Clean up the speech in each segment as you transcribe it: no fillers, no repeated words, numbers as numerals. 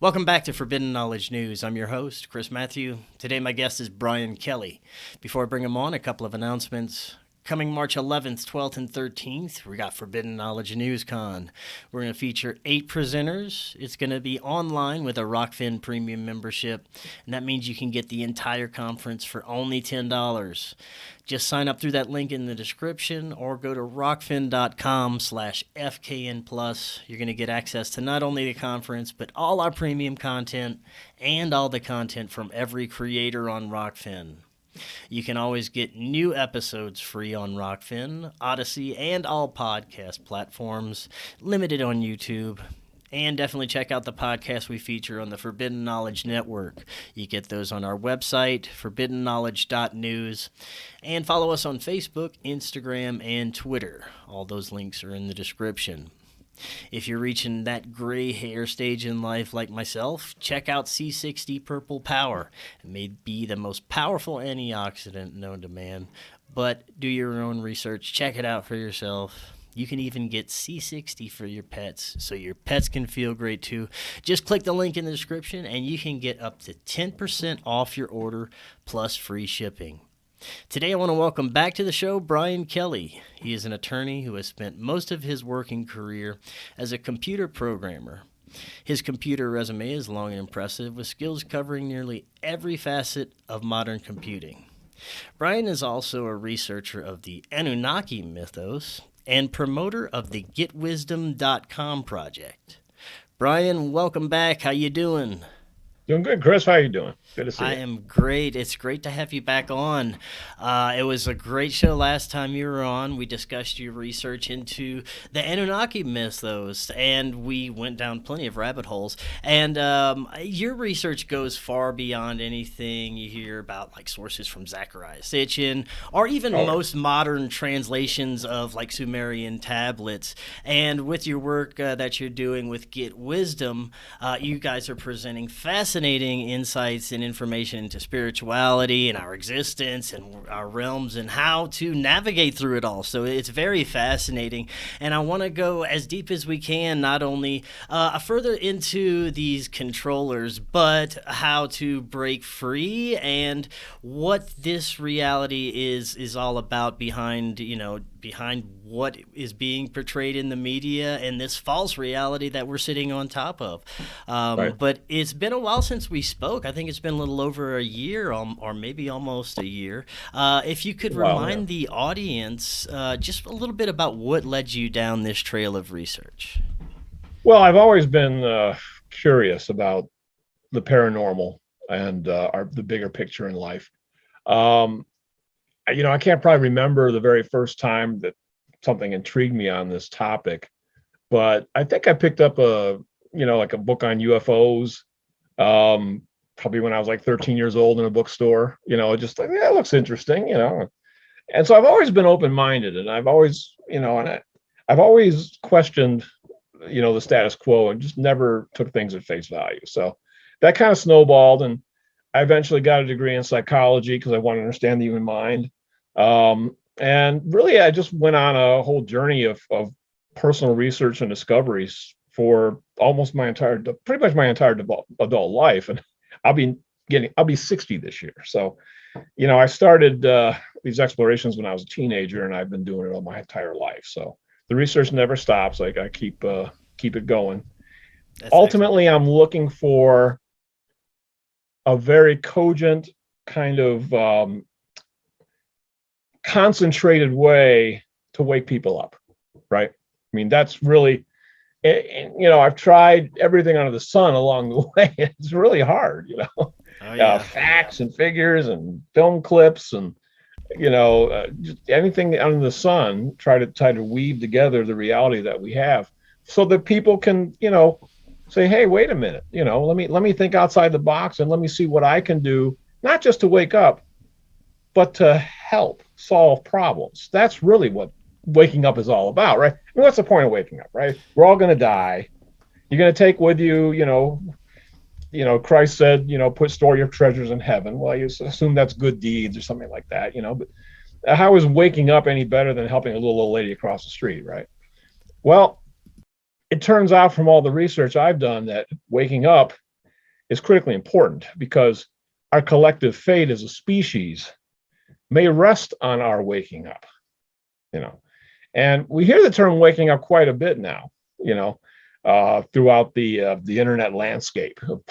Welcome back to Forbidden Knowledge News. I'm your host, Chris Matthew. Today my guest is Brian Kelly. Before I bring him on, a couple of announcements. Coming March 11th, 12th, and 13th, we got Forbidden Knowledge News Con. We're going to feature 8 presenters. It's going to be online with a Rokfin premium membership, and that means you can get the entire conference for only $10. Just sign up through that link in the description or go to rokfin.com/FKN Plus. You're going to get access to not only the conference, but all our premium content and all the content from every creator on Rokfin. You can always get new episodes free on Rokfin, Odysee, and all podcast platforms, limited on YouTube. And definitely check out the podcasts we feature on the Forbidden Knowledge Network. You get those on our website, forbiddenknowledge.news, and follow us on Facebook, Instagram, and Twitter. All those links are in the description. If you're reaching that gray hair stage in life like myself, check out C60 Purple Power. It may be the most powerful antioxidant known to man, but do your own research. Check it out for yourself. You can even get C60 for your pets, so your pets can feel great too. Just click the link in the description, and you can get up to 10% off your order, plus free shipping. Today I want to welcome back to the show Brian Kelly. He is an attorney who has spent most of his working career as a computer programmer. His computer resume is long and impressive, with skills covering nearly every facet of modern computing. Brian is also a researcher of the Anunnaki mythos and promoter of the GetWisdom.com project. Brian, welcome back. How you doing? Doing good, Chris. How are you doing? Good to see you. I am great. It's great to have you back on. It was a great show last time you were on. We discussed your research into the Anunnaki mythos, and we went down plenty of rabbit holes. And your research goes far beyond anything you hear about, like sources from Zecharia Sitchin, or even most modern translations of like Sumerian tablets. And with your work that you're doing with Get Wisdom, you guys are presenting fascinating insights and information into spirituality and our existence and our realms and how to navigate through it all. So it's very fascinating, and I want to go as deep as we can, not only further into these controllers, but how to break free and what this reality is all about behind what is being portrayed in the media and this false reality that we're sitting on top of. Right. But it's been a while since we spoke. I think it's been a little over a year, or maybe almost a year. If you could remind the audience just a little bit about what led you down this trail of research. Well, I've always been curious about the paranormal and the bigger picture in life. I can't probably remember the very first time that something intrigued me on this topic, but I think I picked up a book on UFOs, probably when I was like 13 years old in a bookstore, just like, yeah, it looks interesting, And so I've always been open-minded, and I've always, I've always questioned, the status quo and just never took things at face value. So that kind of snowballed, and I eventually got a degree in psychology because I wanted to understand the human mind. And really, I just went on a whole journey of personal research and discoveries for almost pretty much my entire adult life. And I'll be 60 this year. So, I started these explorations when I was a teenager, and I've been doing it all my entire life. So the research never stops. Like, I keep it going. That's Ultimately, excellent. I'm looking for a very cogent kind of concentrated way to wake people up, right? I mean, that's really, I've tried everything under the sun along the way. It's really hard, Oh, yeah. facts and figures and film clips and, just anything under the sun, try to weave together the reality that we have so that people can, say, hey, wait a minute, let me think outside the box and let me see what I can do, not just to wake up, but to help solve problems. That's really what waking up is all about, right? I mean, what's the point of waking up, right? We're all going to die. You're going to take with you, Christ said, store your treasures in heaven. Well, you assume that's good deeds or something like that, but how is waking up any better than helping a little old lady across the street, right? Well, it turns out from all the research I've done that waking up is critically important, because our collective fate as a species may rest on our waking up, And we hear the term waking up quite a bit now, throughout the internet landscape of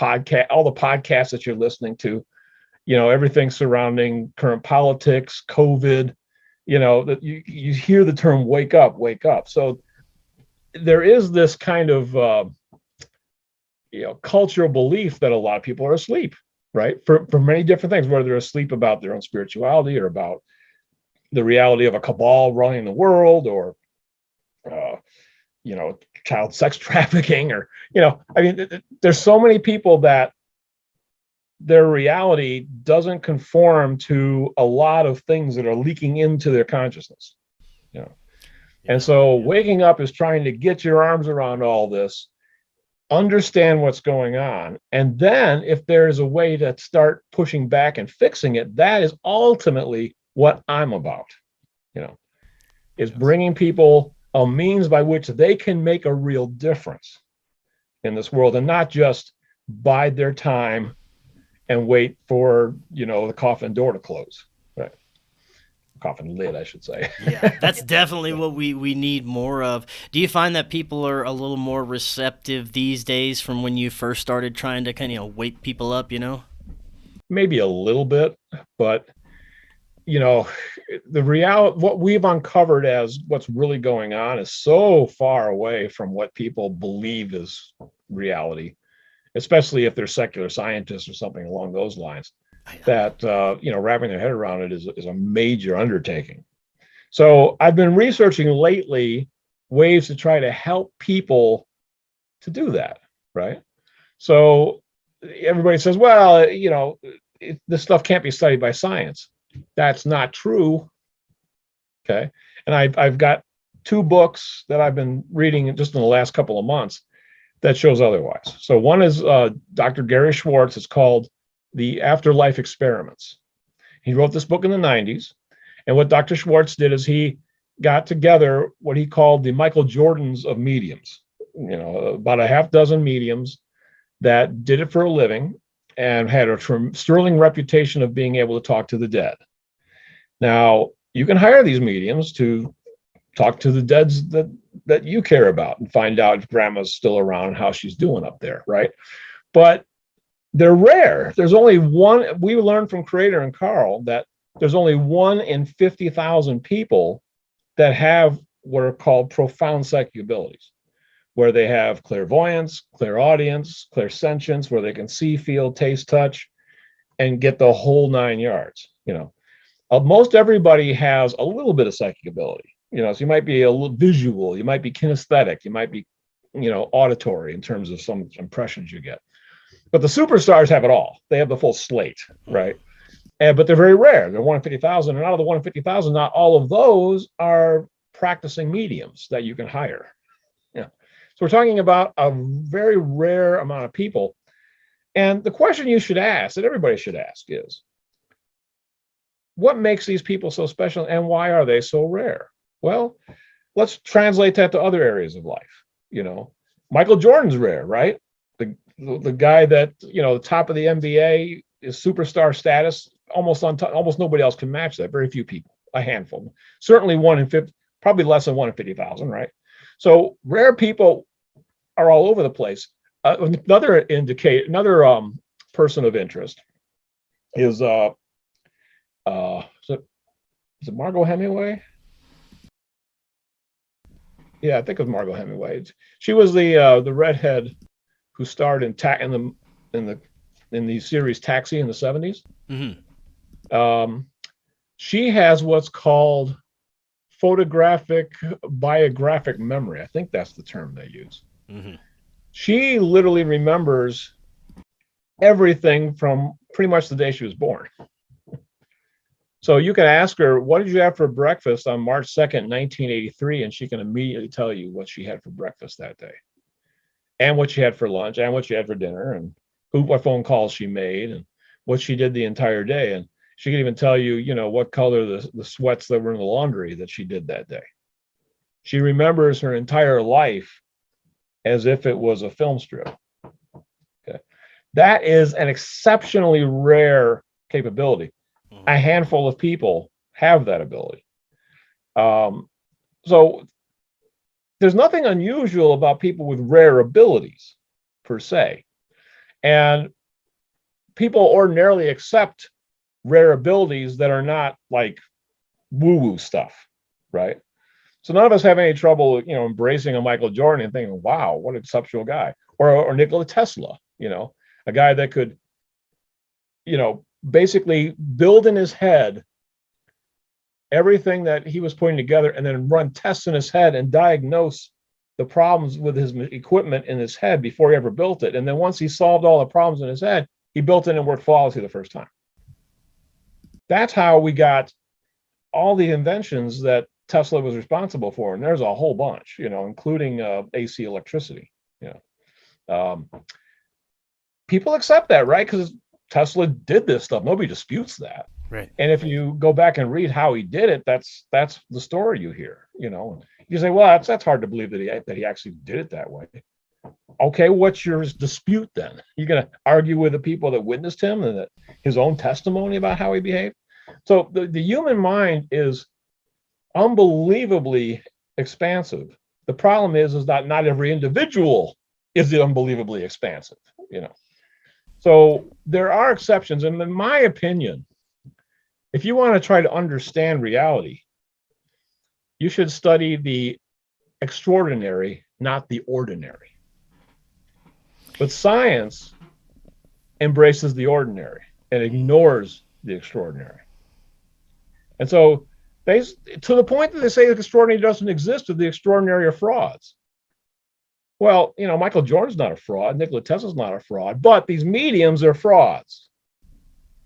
all the podcasts that you're listening to, everything surrounding current politics, COVID, that you hear the term wake up, wake up. So there is this kind of cultural belief that a lot of people are asleep, right? For many different things, whether they're asleep about their own spirituality or about the reality of a cabal running the world, or child sex trafficking, or there's so many people that their reality doesn't conform to a lot of things that are leaking into their consciousness. And so waking up is trying to get your arms around all this, understand what's going on, and then if there is a way to start pushing back and fixing it, that is ultimately what I'm about, is bringing people a means by which they can make a real difference in this world, and not just bide their time and wait for, the coffin door to close. Right. Coffin lid, I should say. Yeah, that's definitely what we need more of. Do you find that people are a little more receptive these days from when you first started trying to kind of wake people up, Maybe a little bit, but the reality, what we've uncovered as what's really going on, is so far away from what people believe is reality, especially if they're secular scientists or something along those lines, that wrapping their head around it is a major undertaking. So I've been researching lately ways to try to help people to do that, right? So everybody says, well, this stuff can't be studied by science. That's not true. Okay. And I've got 2 books that I've been reading just in the last couple of months that shows otherwise. So one is Dr. Gary Schwartz. It's called The Afterlife Experiments. He wrote this book in the 90s. And what Dr. Schwartz did is he got together what he called the Michael Jordans of mediums, about a half dozen mediums that did it for a living and had a sterling reputation of being able to talk to the dead. Now, you can hire these mediums to talk to the deads that you care about and find out if grandma's still around and how she's doing up there, right? But they're rare. There's only one. We learned from Creator and Carl that there's only 1 in 50,000 people that have what are called profound psychic abilities, where they have clairvoyance, clairaudience, clairsentience, where they can see, feel, taste, touch, and get the whole 9 yards. Most everybody has a little bit of psychic ability. So you might be a little visual, you might be kinesthetic, you might be, auditory in terms of some impressions you get. But the superstars have it all. They have the full slate, right? But they're very rare. They're 1 in 50,000, and out of the 1 in 50,000, not all of those are practicing mediums that you can hire. So we're talking about a very rare amount of people. And the question you should ask, that everybody should ask, is, what makes these people so special, and why are they so rare? Well, let's translate that to other areas of life. Michael Jordan's rare, right? The guy that, the top of the NBA is superstar status, almost nobody else can match that. Very few people, a handful, certainly 1 in 50, probably less than 1 in 50,000, right? So rare people are all over the place. Another person of interest is is it Margot Hemingway? Yeah, I think it was Margot Hemingway. She was the redhead who starred in the series Taxi in the 70s. Mm-hmm. She has what's called photographic biographic memory. I think that's the term they use. Mm-hmm. She literally remembers everything from pretty much the day she was born. So you can ask her, what did you have for breakfast on March 2nd, 1983? And she can immediately tell you what she had for breakfast that day, and what she had for lunch, and what she had for dinner, and what phone calls she made, and what she did the entire day. And she can even tell you, what color the sweats that were in the laundry that she did that day. She remembers her entire life as if it was a film strip. Okay. That is an exceptionally rare capability. A handful of people have that ability. So there's nothing unusual about people with rare abilities per se. And people ordinarily accept rare abilities that are not like woo-woo stuff, right? So none of us have any trouble, embracing a Michael Jordan and thinking, wow, what an exceptional guy. Or Nikola Tesla, a guy that could, basically build in his head everything that he was putting together and then run tests in his head and diagnose the problems with his equipment in his head before he ever built it. And then once he solved all the problems in his head, he built it and worked flawlessly the first time. That's how we got all the inventions that Tesla was responsible for. And there's a whole bunch, including AC electricity. People accept that, right? Because Tesla did this stuff. Nobody disputes that. Right. And if you go back and read how he did it, that's the story you hear. You say, well, that's hard to believe that he actually did it that way. Okay, what's your dispute then? You're going to argue with the people that witnessed him and his own testimony about how he behaved? So the human mind is unbelievably expansive. The problem is that not every individual is unbelievably expansive. So there are exceptions, and in my opinion, if you want to try to understand reality, you should study the extraordinary, not the ordinary. But science embraces the ordinary and ignores the extraordinary. And so to the point that they say the extraordinary doesn't exist, or the extraordinary are frauds. Well, Michael Jordan's not a fraud, Nikola Tesla's not a fraud, but these mediums are frauds.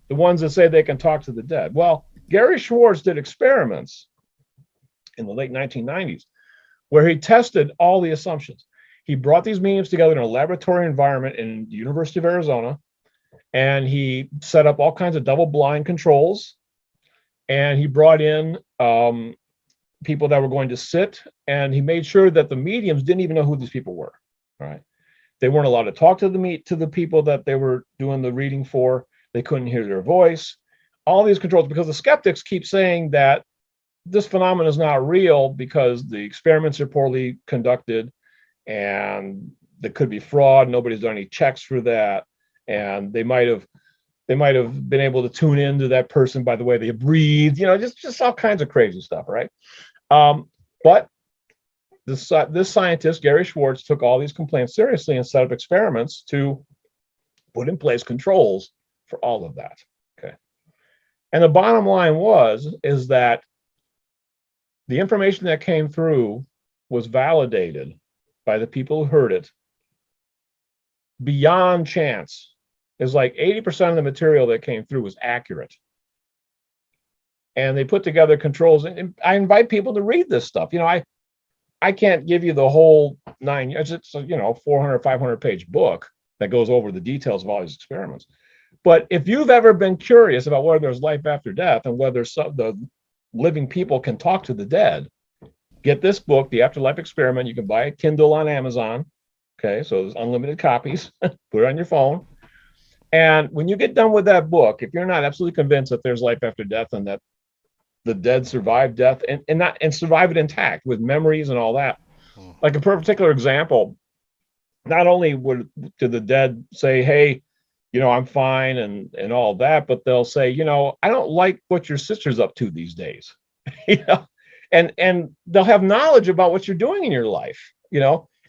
The ones that say they can talk to the dead. Well, Gary Schwartz did experiments in the late 1990s where he tested all the assumptions. He brought these mediums together in a laboratory environment in the University of Arizona, and he set up all kinds of double-blind controls, and he brought in people that were going to sit, and he made sure that the mediums didn't even know who these people were. All right, they weren't allowed to talk to the people that they were doing the reading for. They couldn't hear their voice. All these controls, because the skeptics keep saying that this phenomenon is not real because the experiments are poorly conducted and there could be fraud. Nobody's done any checks for that, and they might have been able to tune into that person by the way they breathe. Just all kinds of crazy stuff, right? But this scientist, Gary Schwartz, took all these complaints seriously and set up experiments to put in place controls for all of that. Okay. And the bottom line is that the information that came through was validated by the people who heard it beyond chance. It's like 80% of the material that came through was accurate. And they put together controls, and I invite people to read this stuff. I can't give you the whole 9 years. It's a 400, 500 page book that goes over the details of all these experiments. But if you've ever been curious about whether there's life after death and whether the living people can talk to the dead, get this book, The Afterlife Experiment. You can buy a Kindle on Amazon. Okay, so there's unlimited copies. Put it on your phone. And when you get done with that book, if you're not absolutely convinced that there's life after death and that the dead survive death and survive it intact with memories and all that, like a particular example, not only did the dead say, hey, I'm fine and all that, but they'll say, I don't like what your sister's up to these days, and they'll have knowledge about what you're doing in your life,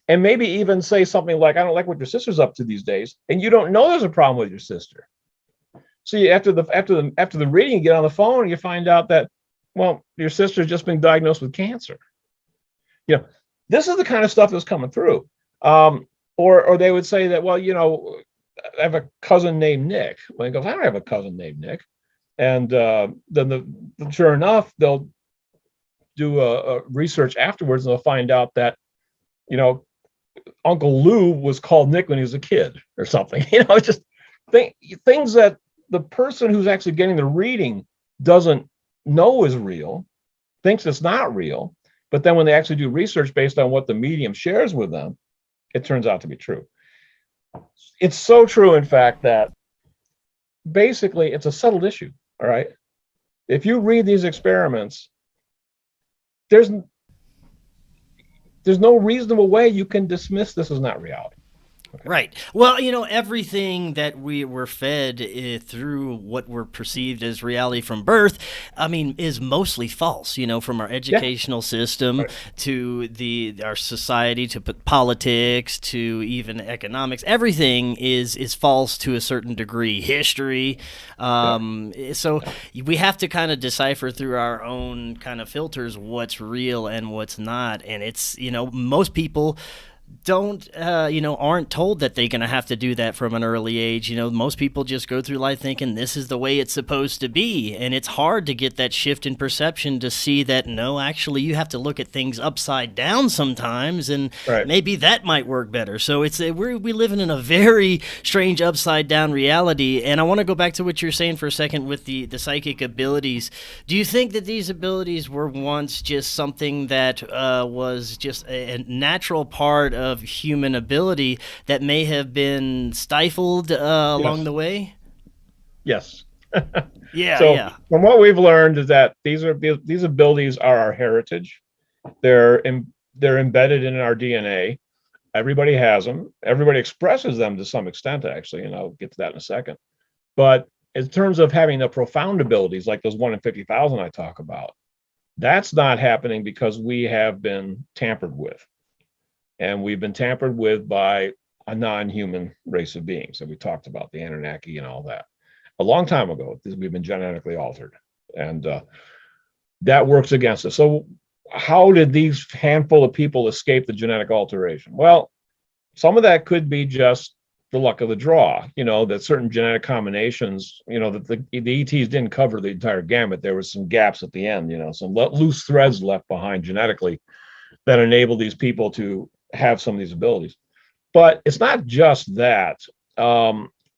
and maybe even say something like, I don't like what your sister's up to these days, and you don't know there's a problem with your sister. So after the reading, you get on the phone and you find out that, well, your sister's just been diagnosed with cancer. This is the kind of stuff that's coming through. Or they would say that, well, I have a cousin named Nick. Well, he goes, I don't have a cousin named Nick. And then sure enough, they'll do a research afterwards, and they'll find out that, Uncle Lou was called Nick when he was a kid or something. It's just things that the person who's actually getting the reading doesn't know is real, thinks it's not real. But then when they actually do research based on what the medium shares with them, it turns out to be true. It's so true, in fact, that basically it's a settled issue. All right. If you read these experiments, there's there's no reasonable way you can dismiss this as not reality. Okay. Right. Well, everything that we were fed through what we're perceived as reality from birth, I mean, is mostly false. From our Yeah. educational system Right. to our society to politics to even economics. Everything is false to a certain degree. History. Yeah. So we have to kind of decipher through our own kind of filters what's real and what's not. And it's most people aren't told that they're going to have to do that from an early age. Most people just go through life thinking this is the way it's supposed to be. And it's hard to get that shift in perception to see that, no, actually, you have to look at things upside down sometimes. And Right. maybe that might work better. So we living in a very strange upside down reality. And I want to go back to what you're saying for a second with the psychic abilities. Do you think that these abilities were once just something that was just a natural part of human ability that may have been stifled along Yes. the way? Yes. Yeah, So yeah. from what we've learned is that these abilities are our heritage. They're embedded in our DNA. Everybody has them. Everybody expresses them to some extent, actually, and I'll get to that in a second. But in terms of having the profound abilities, like those 1 in 50,000 I talk about, that's not happening because we have been tampered with. And we've been tampered with by a non-human race of beings that we talked about, the Anunnaki and all that. A long time ago, we've been genetically altered. And that works against us. So how did these handful of people escape the genetic alteration? Well, some of that could be just the luck of the draw, that certain genetic combinations, that the ETs didn't cover the entire gamut. There was some gaps at the end, some loose threads left behind genetically that enable these people to have some of these abilities. But it's not just that.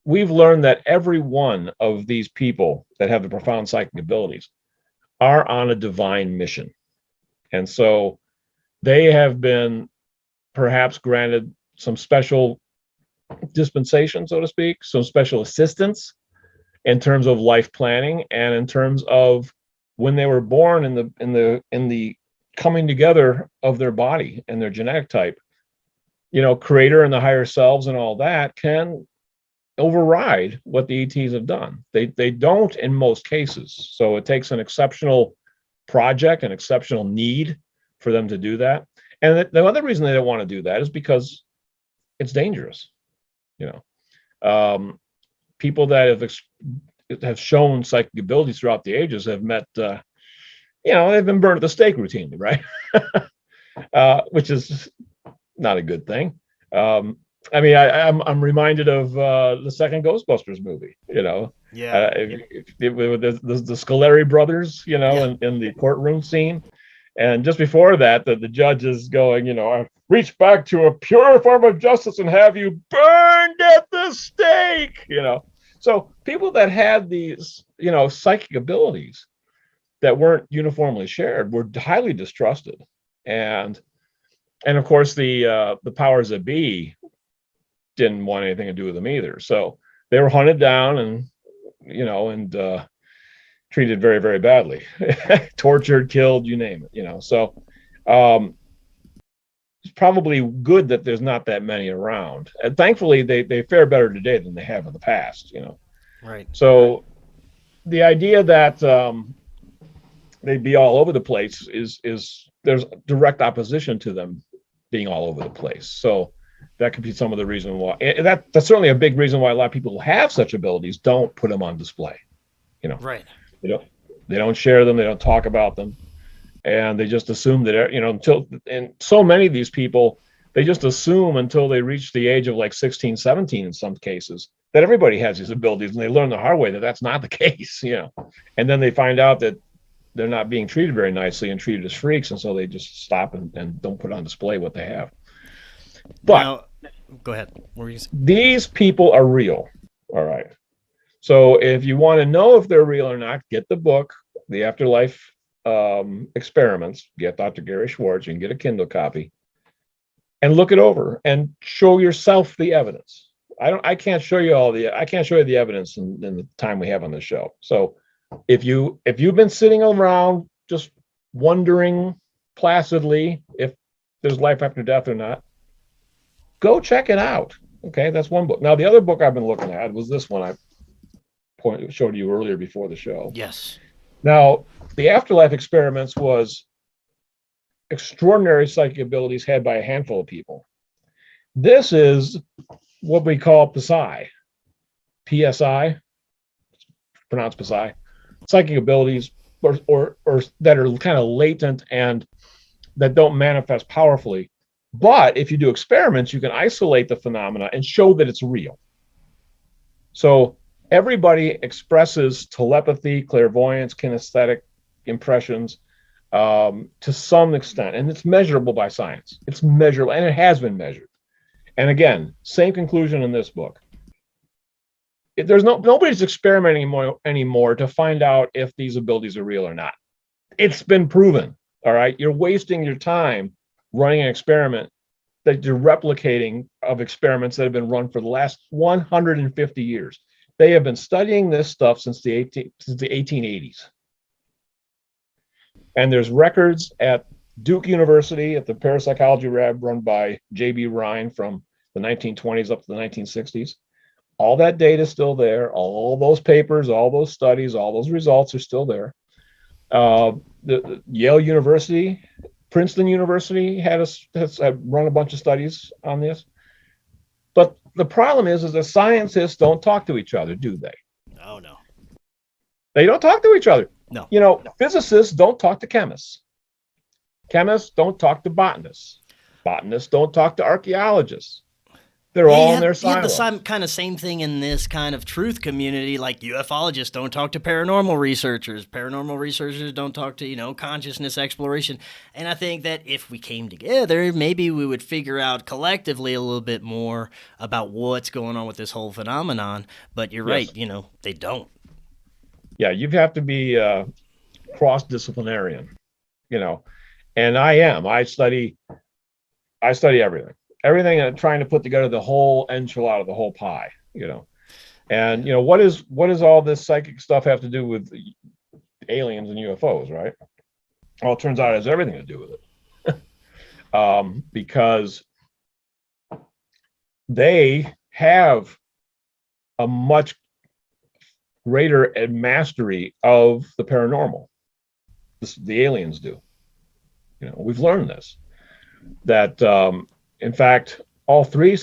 We've learned that every one of these people that have the profound psychic abilities are on a divine mission. And so they have been perhaps granted some special dispensation, so to speak, some special assistance in terms of life planning and in terms of when they were born in the coming together of their body and their genetic type. Creator and the higher selves and all that can override what the ETs have done. They don't in most cases. So it takes an exceptional project, an exceptional need for them to do that. And the other reason they don't want to do that is because it's dangerous. People that have shown psychic abilities throughout the ages have met, they've been burned at the stake routinely, right? Which is not a good thing. I'm reminded of the second Ghostbusters movie. Yeah. With the Scoleri brothers, Yeah. in the courtroom scene, and just before that, the judge is going, I reach back to a pure form of justice and have you burned at the stake. So people that had these, psychic abilities that weren't uniformly shared were highly distrusted, and of course the powers that be didn't want anything to do with them either. So they were hunted down and treated very, very badly, tortured, killed, you name it. So it's probably good that there's not that many around. And thankfully, they fare better today than they have in the past. Right. So the idea that they'd be all over the place is there's direct opposition to them being all over the place. So that could be some of the reason why. That's certainly a big reason why a lot of people who have such abilities don't put them on display. Right. They don't share them. They don't talk about them, and they just assume that and so many of these people, they just assume until they reach the age of like 16, 17 in some cases that everybody has these abilities, and they learn the hard way that that's not the case. And then they find out that they're not being treated very nicely and treated as freaks, and so they just stop and don't put on display what they have. But now, go ahead. What were you saying? these people are real. All right. So if you want to know if they're real or not, get the book, The Afterlife Experiments. Get Dr. Gary Schwartz. You can get a Kindle copy and look it over and show yourself the evidence. I can't show you the evidence in the time we have on the show. So if you've been sitting around just wondering placidly if there's life after death or not, go check it out. Okay, that's one book. Now the other book I've been looking at was this one I showed you earlier before the show. Yes. Now the Afterlife Experiments was extraordinary psychic abilities had by a handful of people. This is what we call PSI, PSI, pronounced PSI, psychic abilities or that are kind of latent and that don't manifest powerfully. But if you do experiments, you can isolate the phenomena and show that it's real. So everybody expresses telepathy, clairvoyance, kinesthetic impressions to some extent, and it's measurable by science. It's measurable, and it has been measured. And again, same conclusion in this book. Nobody's experimenting anymore to find out if these abilities are real or not. It's been proven. All right, you're wasting your time running an experiment that you're replicating of experiments that have been run for the last 150 years. They have been studying this stuff since the 1880s. And there's records at Duke University at the parapsychology lab run by J.B. Rhine from the 1920s up to the 1960s. All that data is still there. All those papers, all those studies, all those results are still there. The Yale University, Princeton University has run a bunch of studies on this. But the problem is that scientists don't talk to each other, do they? Oh, no. They don't talk to each other. No. Physicists don't talk to chemists. Chemists don't talk to botanists. Botanists don't talk to archaeologists. They're all in their silos. The same thing in this kind of truth community. Like ufologists don't talk to paranormal researchers. Paranormal researchers don't talk to, consciousness exploration. And I think that if we came together, maybe we would figure out collectively a little bit more about what's going on with this whole phenomenon. But you're right, they don't. Yeah, you have to be cross-disciplinarian, and I am. I study everything and trying to put together the whole enchilada, the whole pie, and what is all this psychic stuff have to do with aliens and UFOs, right? Well, it turns out it has everything to do with it. Because they have a much greater mastery of the paranormal. The aliens do. We've learned this, that in fact, all three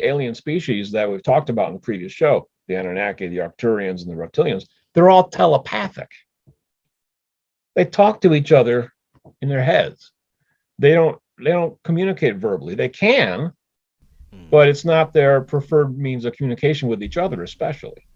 alien species that we've talked about in the previous show, the Anunnaki, the Arcturians, and the reptilians, they're all telepathic. They talk to each other in their heads. They don't communicate verbally. They can, but it's not their preferred means of communication with each other, especially.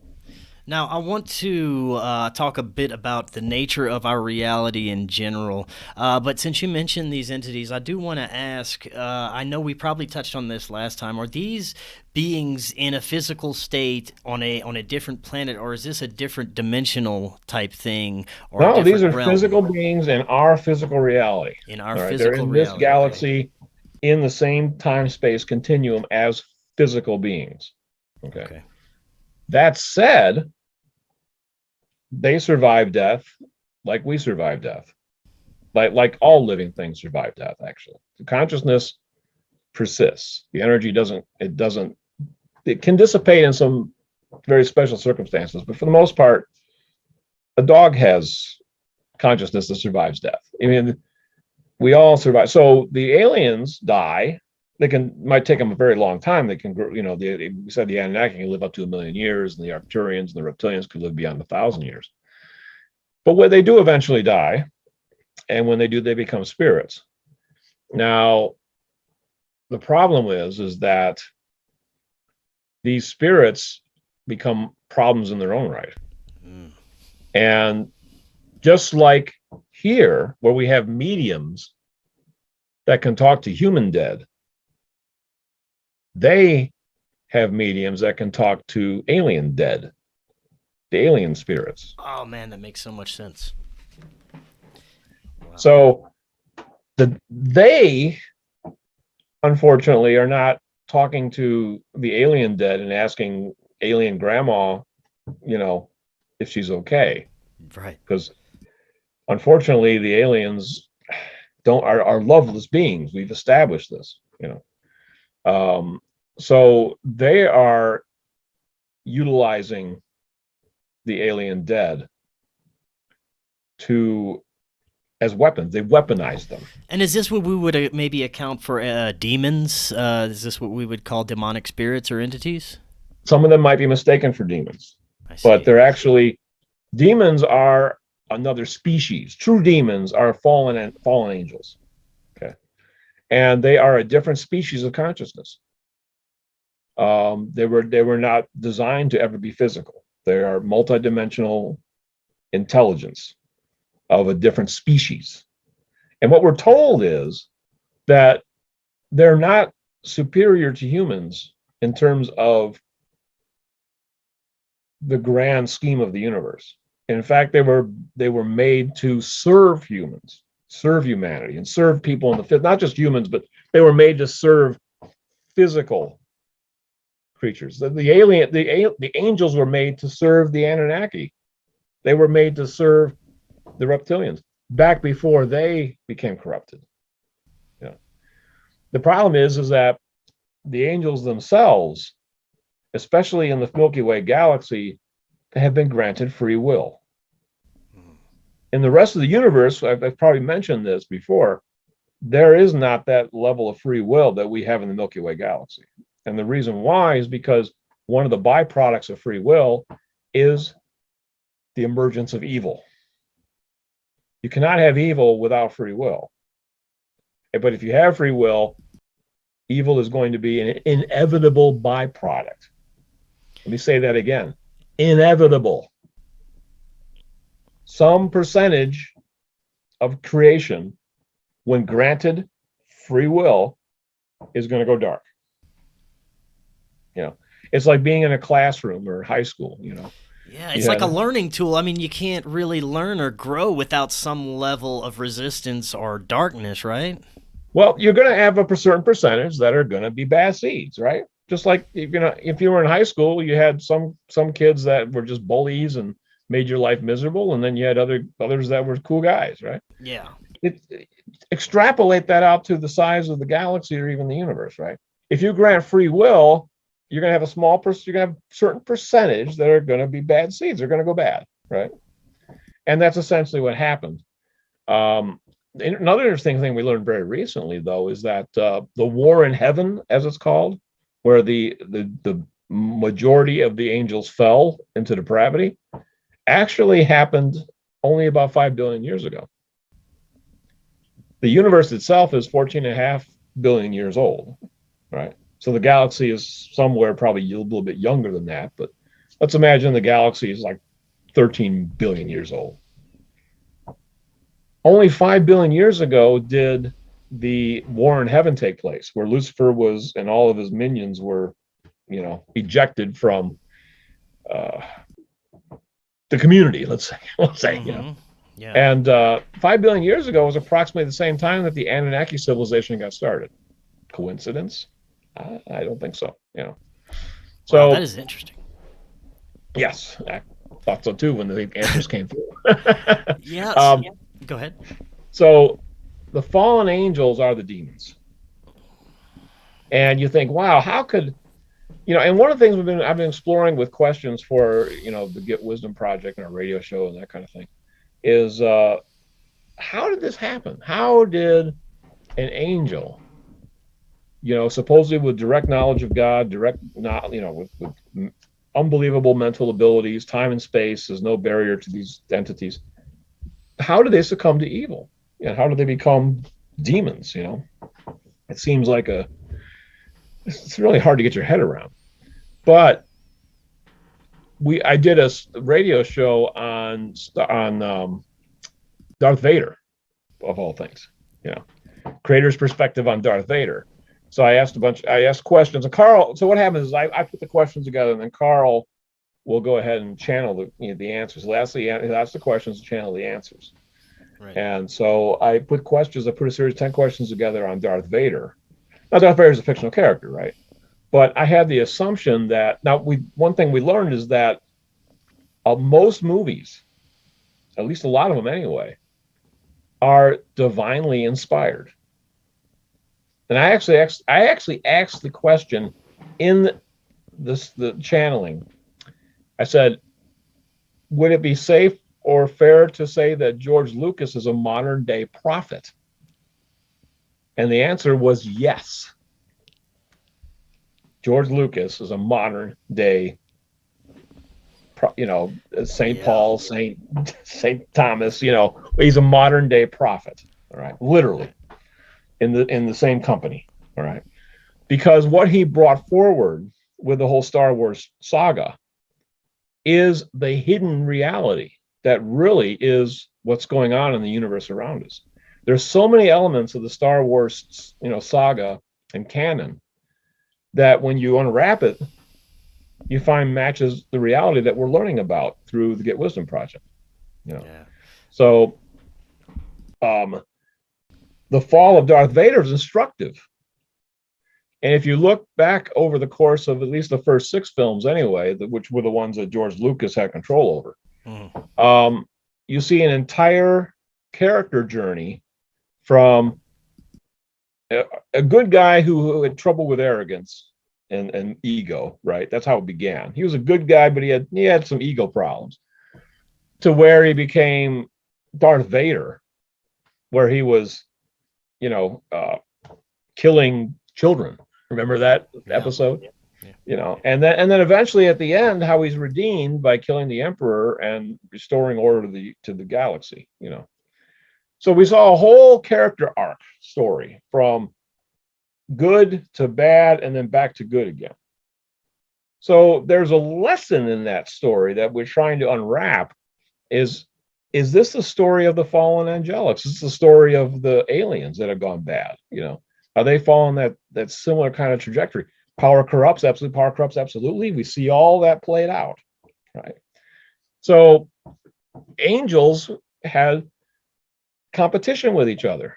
Now, I want to talk a bit about the nature of our reality in general. But since you mentioned these entities, I do want to ask, I know we probably touched on this last time, are these beings in a physical state on a different planet, or is this a different dimensional type thing? Or no, these are realm? Physical beings in our physical reality. In our right? physical They're in reality. this galaxy, in the same time-space continuum as physical beings. Okay. That said, they survive death like we survive death. Like all living things survive death, actually. The consciousness persists. The energy doesn't, it can dissipate in some very special circumstances, but for the most part, a dog has consciousness that survives death. I mean, we all survive. So the aliens die. Might take them a very long time. They can grow, we said the Anunnaki can live up to 1 million years, and the Arcturians and the reptilians could live beyond 1,000 years. But when they do eventually die, and when they do, they become spirits. Now, the problem is that these spirits become problems in their own right. And just like here, where we have mediums that can talk to human dead, they have mediums that can talk to alien dead, the alien spirits. Oh man, that makes so much sense. Wow. So they unfortunately are not talking to the alien dead and asking alien grandma, if she's okay. Right. Because unfortunately, the aliens are loveless beings. We've established this. So they are utilizing the alien dead as weapons. They weaponize them. And is this what we would maybe account for demons? Is this what we would call demonic spirits or entities? Some of them might be mistaken for demons, but they're actually demons are another species. True demons are fallen angels. Okay, and they are a different species of consciousness. They were not designed to ever be physical. They are multidimensional intelligence of a different species. And what we're told is that they're not superior to humans in terms of the grand scheme of the universe. In fact, they were made to serve humans, serve humanity, and serve people in the fifth, not just humans, but they were made to serve physical creatures. The angels were made to serve the Anunnaki. They were made to serve the reptilians back before they became corrupted. Yeah. The problem is that the angels themselves, especially in the Milky Way galaxy, have been granted free will. In the rest of the universe, I've probably mentioned this before, there is not that level of free will that we have in the Milky Way galaxy. And the reason why is because one of the byproducts of free will is the emergence of evil. You cannot have evil without free will. But if you have free will, evil is going to be an inevitable byproduct. Let me say that again. Inevitable. Some percentage of creation, when granted free will, is going to go dark. It's like being in a classroom or high school. Yeah, it's like a learning tool. I mean, you can't really learn or grow without some level of resistance or darkness, right? Well, you're going to have a certain percentage that are going to be bad seeds, right? Just like if you were in high school, you had some kids that were just bullies and made your life miserable, and then you had others that were cool guys, right? Yeah. Extrapolate that out to the size of the galaxy or even the universe, right? If you grant free will, you're going to have you're going to have a certain percentage that are going to be bad seeds. They're going to go bad, right? And that's essentially what happened. Another interesting thing we learned very recently, though, is that the war in heaven, as it's called, where the majority of the angels fell into depravity, actually happened only about 5 billion years ago. The universe itself is 14.5 billion years old, right? So the galaxy is somewhere probably a little bit younger than that, but let's imagine the galaxy is like 13 billion years old. Only 5 billion years ago did the war in heaven take place, where Lucifer and all of his minions were, ejected from the community, let's say. Mm-hmm. Yeah. And 5 billion years ago was approximately the same time that the Anunnaki civilization got started. Coincidence? I don't think so. So wow, that is interesting. Yes, I thought so too when the answers came through. Yeah. Go ahead. So the fallen angels are the demons, and you think, wow, how could and one of the things I've been exploring with questions for the Get Wisdom Project and our radio show and that kind of thing is how did this happen? How did an angel, supposedly with direct knowledge of God, with unbelievable mental abilities, time and space, there's no barrier to these entities. How do they succumb to evil? And how do they become demons? It seems like it's really hard to get your head around. But I did a radio show on Darth Vader, of all things, creator's perspective on Darth Vader. So I asked questions, and Carl. So what happens is I put the questions together, and then Carl will go ahead and channel the answers. He'll ask the questions and channel the answers. Right. And so I put a series of 10 questions together on Darth Vader. Now, Darth Vader is a fictional character, right? But I had the assumption that one thing we learned is that most movies, at least a lot of them anyway, are divinely inspired. And I actually asked the question in the channeling. I said, would it be safe or fair to say that George Lucas is a modern day prophet? And the answer was yes. George Lucas is a modern day, St. Paul, St. Thomas, he's a modern day prophet. All right. Literally in the same company. All right. Because what he brought forward with the whole Star Wars saga is the hidden reality that really is what's going on in the universe around us. There's so many elements of the Star Wars, saga and canon that when you unwrap it, you find matches the reality that we're learning about through the Get Wisdom Project. So the fall of Darth Vader is instructive. And if you look back over the course of at least the first 6 films anyway, which were the ones that George Lucas had control over, you see an entire character journey from a good guy who had trouble with arrogance and ego, right? That's how it began. He was a good guy, but he had some ego problems, to where he became Darth Vader, where he was, killing children. Remember that episode? Yeah. And then eventually at the end, how he's redeemed by killing the Emperor and restoring order to the galaxy. So we saw a whole character arc story from good to bad and then back to good again. So there's a lesson in that story that we're trying to unwrap. Is this the story of the fallen angelics? Is this the story of the aliens that have gone bad? Are they following that similar kind of trajectory? Power corrupts, absolutely. We see all that played out, right? So angels had competition with each other,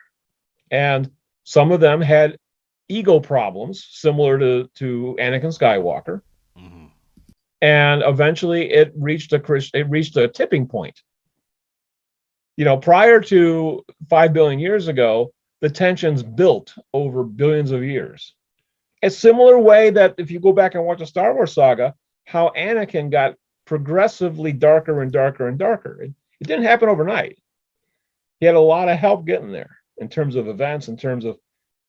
and some of them had ego problems similar to Anakin Skywalker. And eventually it reached a tipping point. Prior to 5 billion years ago, the tensions built over billions of years. A similar way that if you go back and watch the Star Wars saga, how Anakin got progressively darker and darker and darker. It didn't happen overnight. He had a lot of help getting there in terms of events, in terms of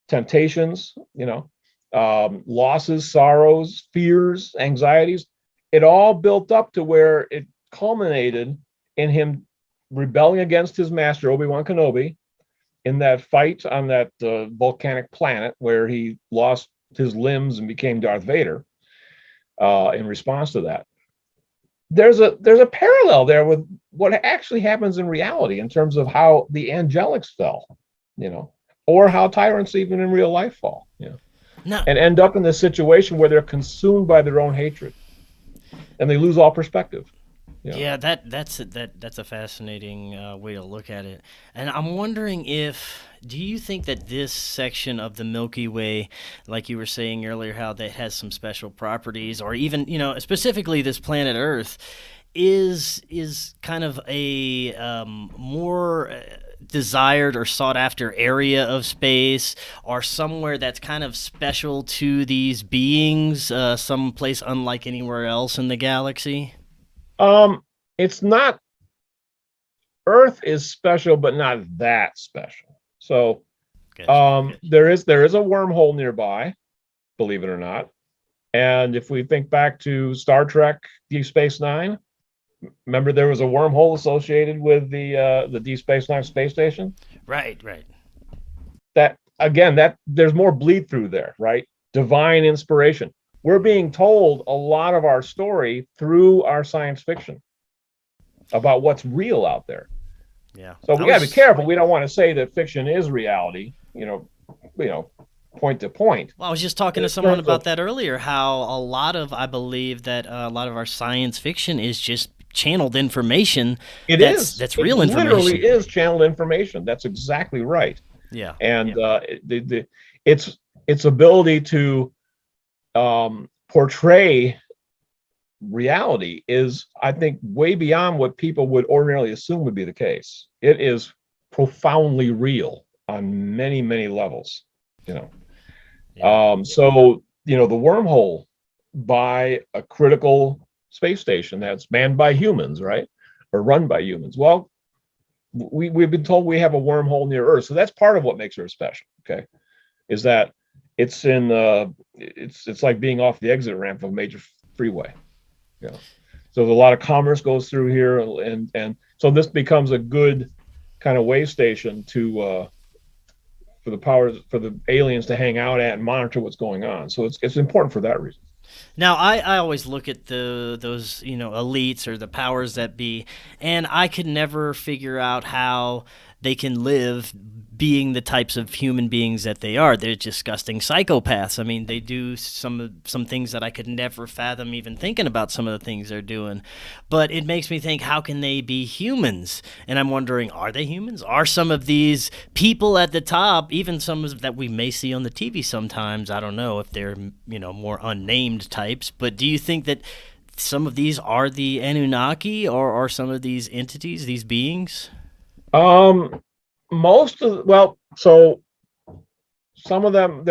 temptations, losses, sorrows, fears, anxieties. It all built up to where it culminated in him rebelling against his master, Obi-Wan Kenobi, in that fight on that volcanic planet where he lost his limbs and became Darth Vader in response to that. There's a parallel there with what actually happens in reality in terms of how the angelics fell, or how tyrants even in real life fall, No. and end up in this situation where they're consumed by their own hatred and they lose all perspective. Yeah, that's a fascinating way to look at it. And I'm wondering do you think that this section of the Milky Way, like you were saying earlier, how that has some special properties, or even, specifically this planet Earth, is kind of a more desired or sought after area of space, or somewhere that's kind of special to these beings, someplace unlike anywhere else in the galaxy? It's not. Earth is special, but not that special. So, Gotcha. there is a wormhole nearby, believe it or not. And if we think back to Star Trek: Deep Space Nine, remember there was a wormhole associated with the Deep Space Nine space station. Right. That there's more bleed through there, right? Divine inspiration. We're being told a lot of our story through our science fiction about what's real out there. Yeah. So we got to be careful. We don't want to say that fiction is reality, point to point. Well, I was just talking to someone about that earlier, how I believe that a lot of our science fiction is just channeled information. That's real information. It literally is channeled information. That's exactly right. Yeah. And its ability to portray reality is, I think, way beyond what people would ordinarily assume would be the case. It is profoundly real on many, many levels, you know. Yeah. So, you know, the wormhole by a critical space station that's manned by humans, right? Or run by humans. Well, we've been told we have a wormhole near Earth. So that's part of what makes Earth special, okay? Is that it's in it's like being off the exit ramp of a major freeway. You know? So a lot of commerce goes through here, and so this becomes a good kind of way station to for the aliens to hang out at and monitor what's going on. So it's important for that reason. Now, I always look at those elites or the powers that be, and I could never figure out how they can live being the types of human beings that they are. They're disgusting psychopaths. I mean, they do some things that I could never fathom even thinking about some of the things they're doing. But it makes me think, how can they be humans? And I'm wondering, are they humans? Are some of these people at the top, even some that we may see on the TV sometimes, I don't know if they're, more unnamed types, but do you think that some of these are the Anunnaki, or are some of these entities, these beings? So some of them,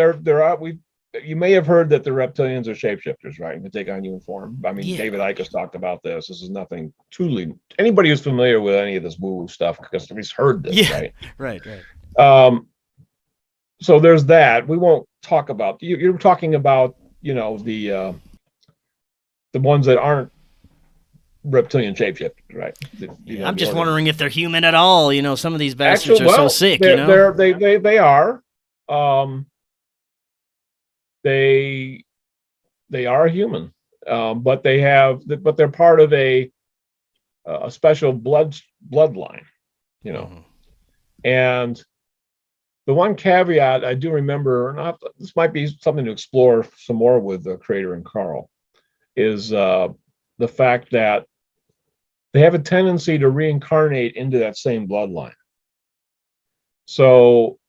you may have heard that the reptilians are shapeshifters, right? And they take on human form. I mean, Yeah. David Icke has talked about this. This is nothing truly, anybody who's familiar with any of this woo-woo stuff, because he's heard this, Yeah. right? Right. So there's that. We won't talk about, you're talking about, the ones that aren't reptilian shapeshifters, right? I'm just wondering if they're human at all. Some of these bastards Actually, are so sick. They are. They are human, but they're part of a special bloodline, Mm-hmm. And the one caveat I do remember, this might be something to explore some more with the Creator and Carl, is the fact that they have a tendency to reincarnate into that same bloodline. So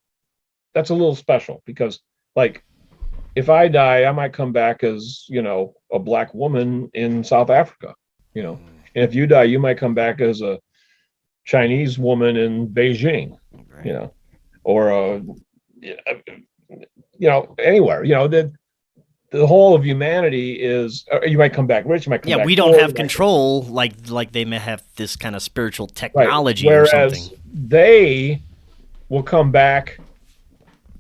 that's a little special because, like, if I die, I might come back as, a black woman in South Africa, and if you die, you might come back as a Chinese woman in Beijing, Right. Or anywhere, the whole of humanity is, you might come back rich, you might come back We don't poor, have control like they may have this kind of spiritual right. technology or Whereas something. they will come back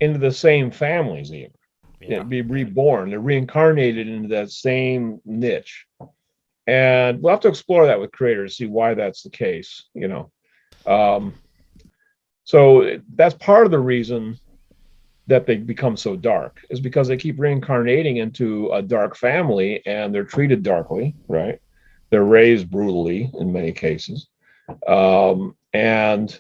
into the same families, even. Yeah. Be reborn. They're reincarnated into that same niche, and we'll have to explore that with Creator to see why that's the case. So that's part of the reason that they become so dark, is because they keep reincarnating into a dark family, and they're treated darkly, right? They're raised brutally in many cases, and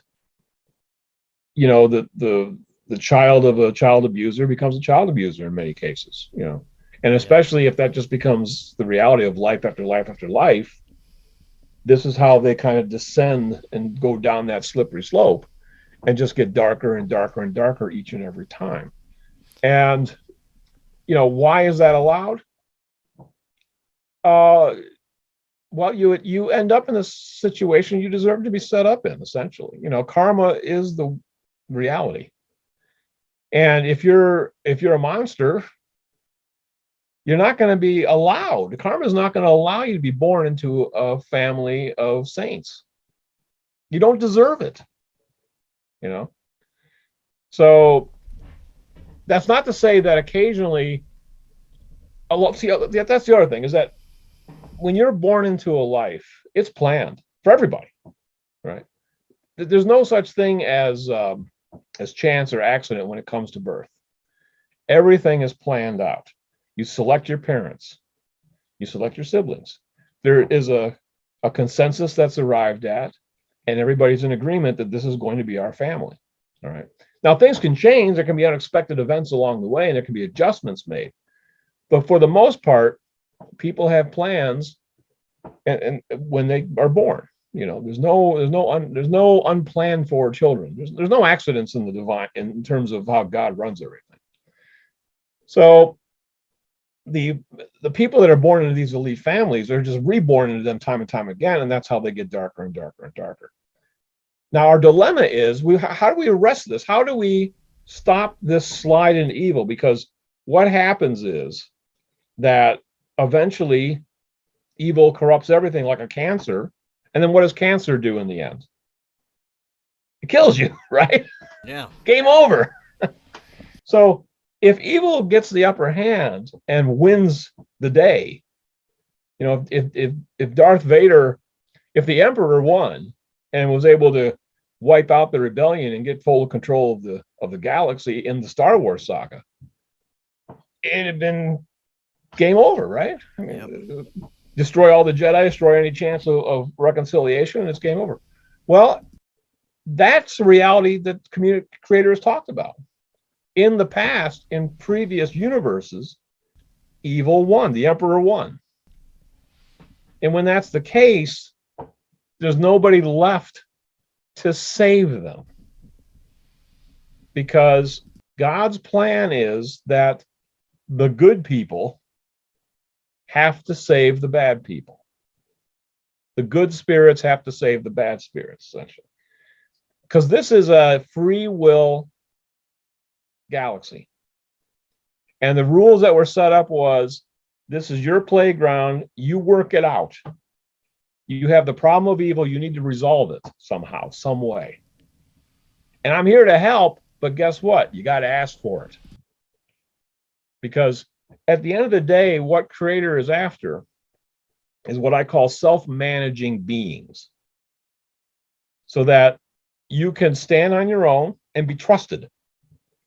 the child of a child abuser becomes a child abuser in many cases, and especially if that just becomes the reality of life after life after life. This is how they kind of descend and go down that slippery slope and just get darker and darker and darker each and every time. And, why is that allowed? Well, you end up in a situation you deserve to be set up in, essentially. Karma is the reality. And if you're a monster, you're not going to be allowed. Karma is not going to allow you to be born into a family of saints. You don't deserve it. So that's not to say that occasionally, that's the other thing, is that when you're born into a life, it's planned for everybody, right? There's no such thing as chance or accident when it comes to birth. Everything is planned out. You select your parents, you select your siblings. There is a consensus that's arrived at, and everybody's in agreement that this is going to be our family. All right. Now, things can change. There can be unexpected events along the way, and there can be adjustments made. But for the most part, people have plans, and when they are born, there's no unplanned for children. There's no accidents in the divine in terms of how God runs everything. So the people that are born into these elite families are just reborn into them time and time again, and that's how they get darker and darker and darker. Now, our dilemma is, how do we arrest this? How do we stop this slide into evil? Because what happens is that eventually evil corrupts everything like a cancer. And then what does cancer do in the end? It kills you, right? Yeah. Game over. So if evil gets the upper hand and wins the day, you know, if Darth Vader, if the Emperor won and was able to wipe out the rebellion and get full control of the galaxy in the Star Wars saga, it had been game over, right? I mean, destroy all the Jedi, destroy any chance of reconciliation, and it's game over. Well, that's the reality that community creators talked about. In the past, in previous universes, evil won, the Emperor won. And when that's the case, there's nobody left to save them. Because God's plan is that the good people have to save the bad people. The good spirits have to save the bad spirits, essentially. Because this is a free will galaxy. And the rules that were set up was, this is your playground, you work it out. You have the problem of evil, you need to resolve it somehow, some way. And I'm here to help, but guess what? You got to ask for it. Because at the end of the day, what Creator is after is what I call self-managing beings. So that you can stand on your own and be trusted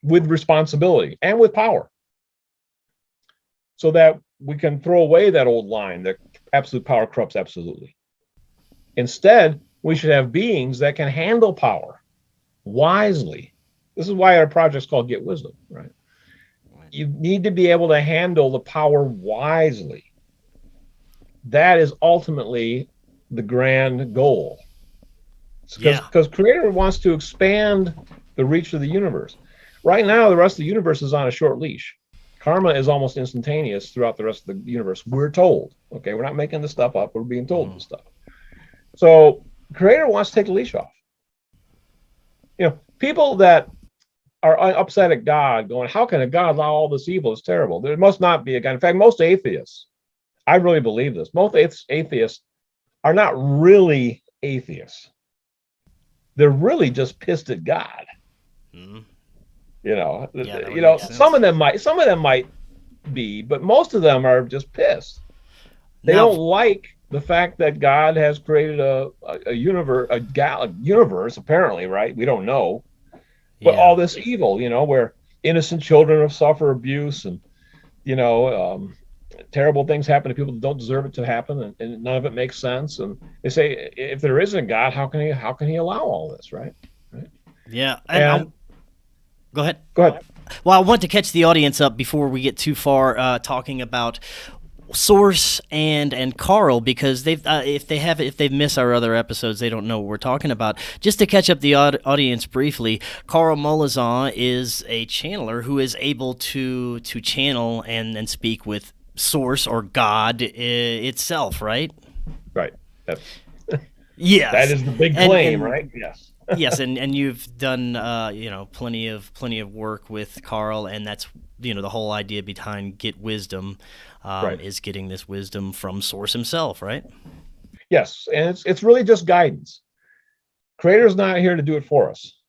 with responsibility and with power. So that we can throw away that old line that absolute power corrupts absolutely. Instead, we should have beings that can handle power wisely. This is why our project's called Get Wisdom, right? You need to be able to handle the power wisely. That is ultimately the grand goal. Because Creator wants to expand the reach of the universe. Right now, the rest of the universe is on a short leash. Karma is almost instantaneous throughout the rest of the universe. We're told. Okay, we're not making this stuff up. We're being told this stuff. So Creator wants to take the leash off. You know, people that are upset at God, going, how can a God allow all this evil? It's terrible. There must not be a God. In fact, most atheists, I really believe this, most atheists are not really atheists. They're really just pissed at God. Mm-hmm. Some of them might be, but most of them are just pissed. They don't like the fact that God has created a universe, apparently, right? We don't know. But all this evil, where innocent children suffer abuse and, terrible things happen to people that don't deserve it to happen, and none of it makes sense. And they say, if there isn't a God, how can he allow all this, right? Yeah. Go ahead. Well, I want to catch the audience up before we get too far talking about Source and Carl, because if they've missed our other episodes, they don't know what we're talking about. Just to catch up the audience briefly, Carl Molazan is a channeler who is able to channel and speak with Source or God itself, right? Right. Yes. That is the big claim, right? Yes. Yes, and you've done plenty of work with Carl, and that's the whole idea behind Get Wisdom, right, is getting this wisdom from Source himself, right? Yes, and it's really just guidance. Creator's not here to do it for us,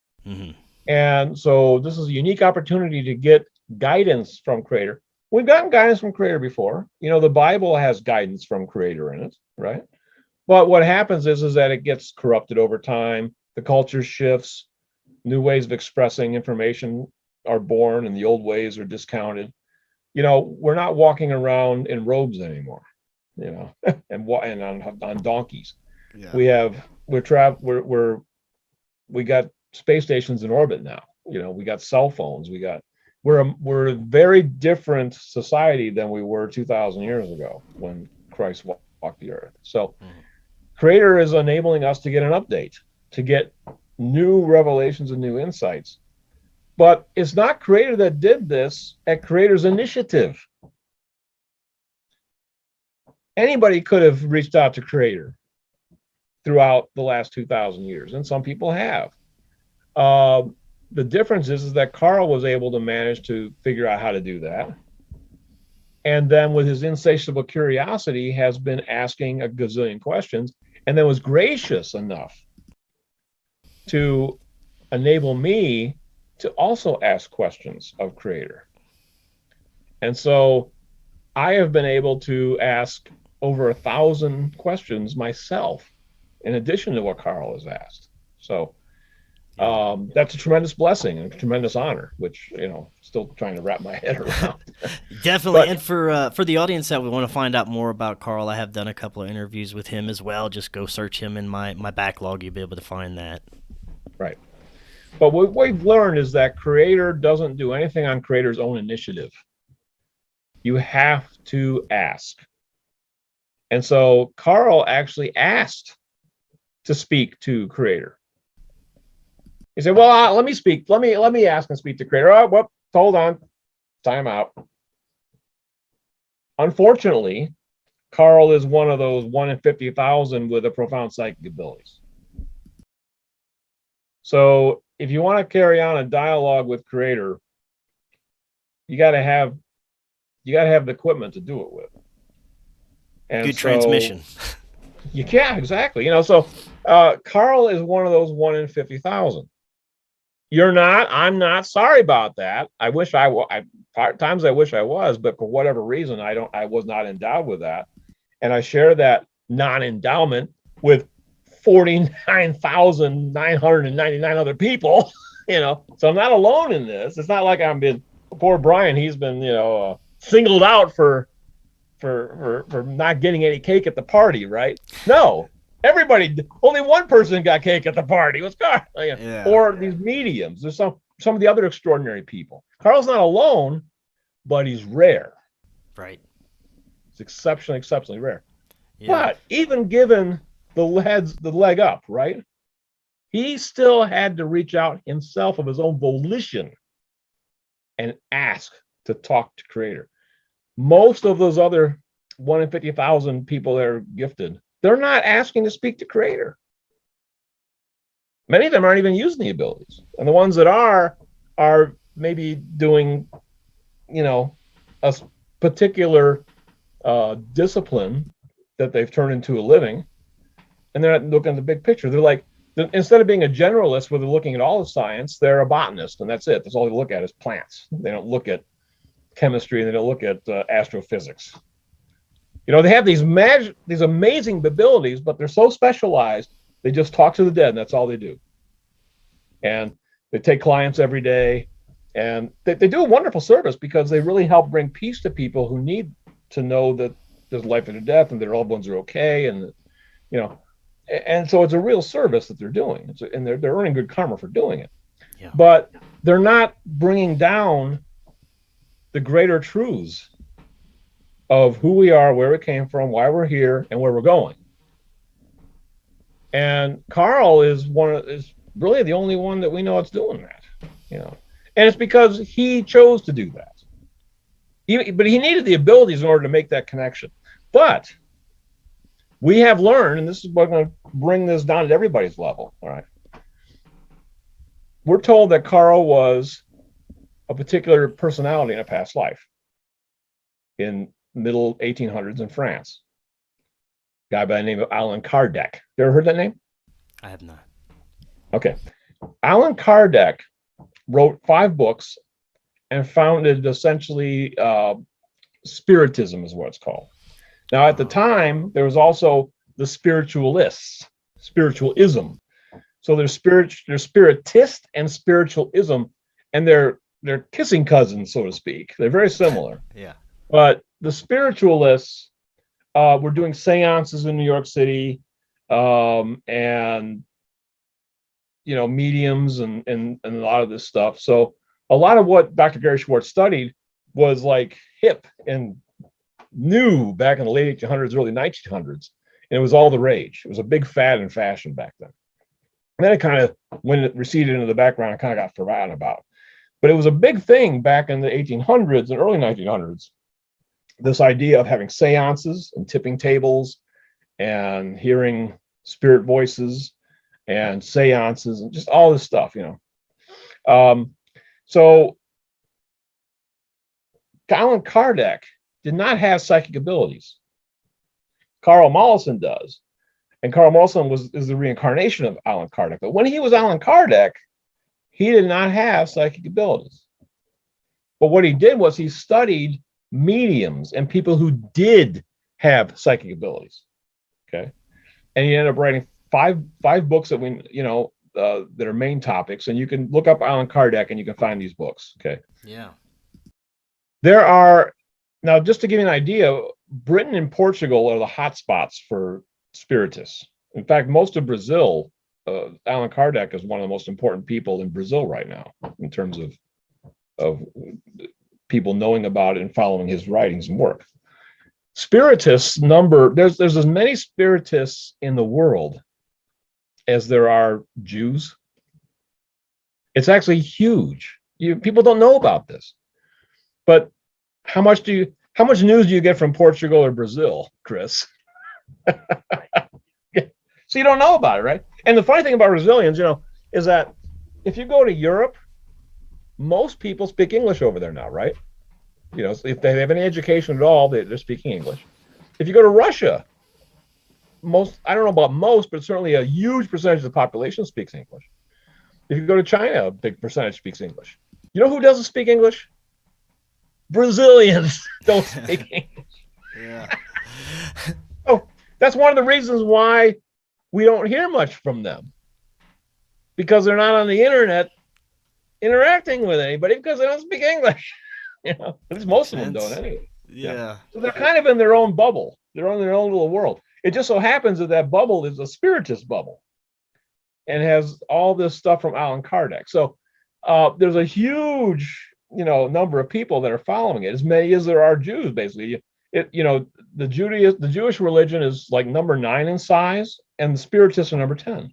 and so this is a unique opportunity to get guidance from Creator. We've gotten guidance from Creator before. The Bible has guidance from Creator in it, right? But what happens is that it gets corrupted over time. The culture shifts, new ways of expressing information are born, and the old ways are discounted. We're not walking around in robes anymore, and on donkeys. Yeah. We got space stations in orbit now. We got cell phones. We're a very different society than we were 2,000 years ago when Christ walked the earth. So Creator is enabling us to get an update, to get new revelations and new insights. But it's not Creator that did this at Creator's initiative. anybody could have reached out to Creator throughout the last 2,000 years, and some people have. The difference is that Carl was able to manage to figure out how to do that. And then with his insatiable curiosity has been asking a gazillion questions, and then was gracious enough to enable me to also ask questions of Creator. And so I have been able to ask over 1,000 questions myself, in addition to what Carl has asked. So that's a tremendous blessing and a tremendous honor, which, still trying to wrap my head around. Definitely. And for the audience that we want to find out more about Carl, I have done a couple of interviews with him as well. Just go search him in my backlog. You'll be able to find that. Right. But what we've learned is that Creator doesn't do anything on Creator's own initiative. You have to ask. And so Carl actually asked to speak to Creator. He said, well, let me speak. Let me ask and speak to Creator. Oh, well, hold on. Time out. Unfortunately, Carl is one of those 1 in 50,000 with a profound psychic abilities. So if you want to carry on a dialogue with Creator, you got to have the equipment to do it with. And good transmission. Yeah, exactly. Carl is one of those 1 in 50,000. You're not. I'm not. Sorry about that. I wish I was. Times I wish I was, but for whatever reason, I was not endowed with that, and I share that non-endowment with 49,999 other people. So I'm not alone in this. It's not like I'm been. Poor Brian. He's been singled out for not getting any cake at the party, right? No. Everybody, only one person got cake at the party. It was Carl. Or these mediums. There's some of the other extraordinary people. Carl's not alone, but he's rare. Right. It's exceptionally rare. Yeah. But even given the leg up, right? He still had to reach out himself of his own volition and ask to talk to Creator. Most of those other 1 in 50,000 people that are gifted, they're not asking to speak to Creator. Many of them aren't even using the abilities. And the ones that are maybe doing, a particular discipline that they've turned into a living, and they're not looking at the big picture. They're like, instead of being a generalist where they're looking at all of science, they're a botanist, and that's it. That's all they look at is plants. They don't look at chemistry, and they don't look at astrophysics. They have these amazing abilities, but they're so specialized, they just talk to the dead, and that's all they do. And they take clients every day, and they do a wonderful service because they really help bring peace to people who need to know that there's life after death and their loved ones are okay, and and so it's a real service that they're doing, and they're earning good karma for doing it. Yeah. But they're not bringing down the greater truths of who we are, where we came from, why we're here, and where we're going. And Carl is really the only one that we know that's doing that, and it's because he chose to do that. But he needed the abilities in order to make that connection. But we have learned, and this is what I'm going to bring this down to everybody's level. All right, we're told that Carl was a particular personality in a past life in middle 1800s in France. Guy by the name of Allan Kardec. You ever heard that name? I have not. Okay. Allan Kardec wrote 5 books and founded essentially Spiritism is what it's called. Now, at the time, there was also the spiritualists, spiritualism. So there's spiritist and spiritualism, and they're kissing cousins, so to speak. They're very similar. Yeah. But the spiritualists were doing seances in New York City, and mediums and a lot of this stuff. So a lot of what Dr. Gary Schwartz studied was like hip and new back in the late 1800s, early 1900s, and it was all the rage. It was a big fad and fashion back then. And then it kind of, when it receded into the background, it kind of got forgotten about. But it was a big thing back in the 1800s and early 1900s. this idea of having seances and tipping tables and hearing spirit voices and seances and just all this stuff, So Allan Kardec did not have psychic abilities. Carl Mollison does. And Carl Mollison is the reincarnation of Allan Kardec. But when he was Allan Kardec, he did not have psychic abilities. But what he did was he studied mediums and people who did have psychic abilities. Okay. And he ended up writing five books that that are main topics. And you can look up Allan Kardec and you can find these books. Okay. Yeah. There are, now just to give you an idea, Britain and Portugal are the hot spots for spiritists. In fact, most of Brazil, Allan Kardec is one of the most important people in Brazil right now in terms of people knowing about it and following his writings and work. Spiritists there's as many spiritists in the world as there are Jews. It's actually huge. People don't know about this. But how much news do you get from Portugal or Brazil, Chris? So you don't know about it, right? And the funny thing about Brazilians, is that if you go to Europe, most people speak English over there now, right? So if they have any education at all, they're speaking English. If you go to Russia, I don't know about most, but certainly a huge percentage of the population speaks English. If you go to China, a big percentage speaks English. You know who doesn't speak English? Brazilians don't speak English. Yeah. Oh, that's one of the reasons why we don't hear much from them, because they're not on the internet interacting with anybody because they don't speak English. At least most of them don't anyway. Yeah. So they're kind of in their own bubble. They're in their own little world. It just so happens that bubble is a spiritist bubble and has all this stuff from Allan Kardec. So there's a huge, number of people that are following it, as many as there are Jews, basically. The Jewish religion is like number 9 in size, and the spiritists are number 10.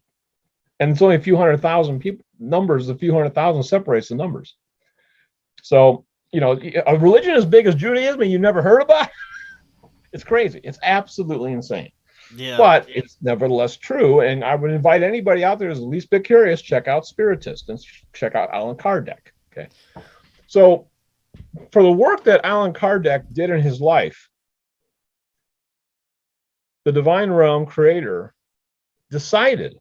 And it's only a few 100,000 people. A few 100,000 separates the numbers. So, a religion as big as Judaism and you never heard about, it's crazy. It's absolutely insane. Yeah. But it's nevertheless true. And I would invite anybody out there who's at least a bit curious, check out Spiritist and check out Allan Kardec. Okay. So for the work that Allan Kardec did in his life, the divine realm creator decided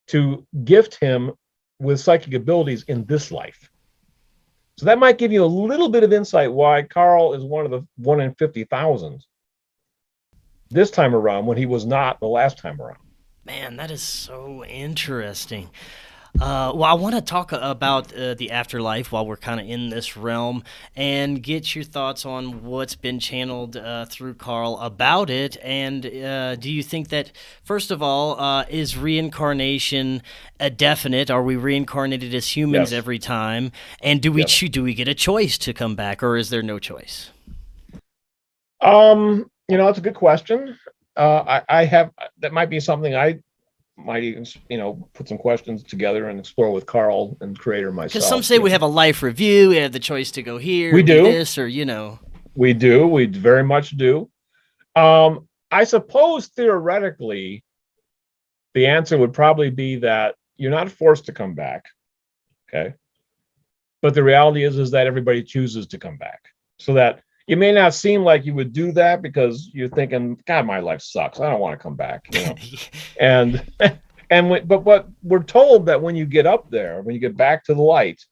to gift him with psychic abilities in this life. So that might give you a little bit of insight why Carl is one of the 1 in 50,000 this time around when he was not the last time around. Man, that is so interesting. Well, I want to talk about the afterlife while we're kind of in this realm and get your thoughts on what's been channeled through Carl about it. And do you think that, first of all, is reincarnation a definite? Are we reincarnated as humans every time? And do we do we get a choice to come back, or is there no choice? It's a good question. I have, that might be something I might even, put some questions together and explore with Carl and creator myself. Because some say we have a life review, we have the choice to go here, we do this, or we do, we very much do. I suppose theoretically the answer would probably be that you're not forced to come back, okay? But the reality is that everybody chooses to come back, so that it may not seem like you would do that because you're thinking, God, my life sucks, I don't want to come back, but we're told that when you get up there, when you get back to the light,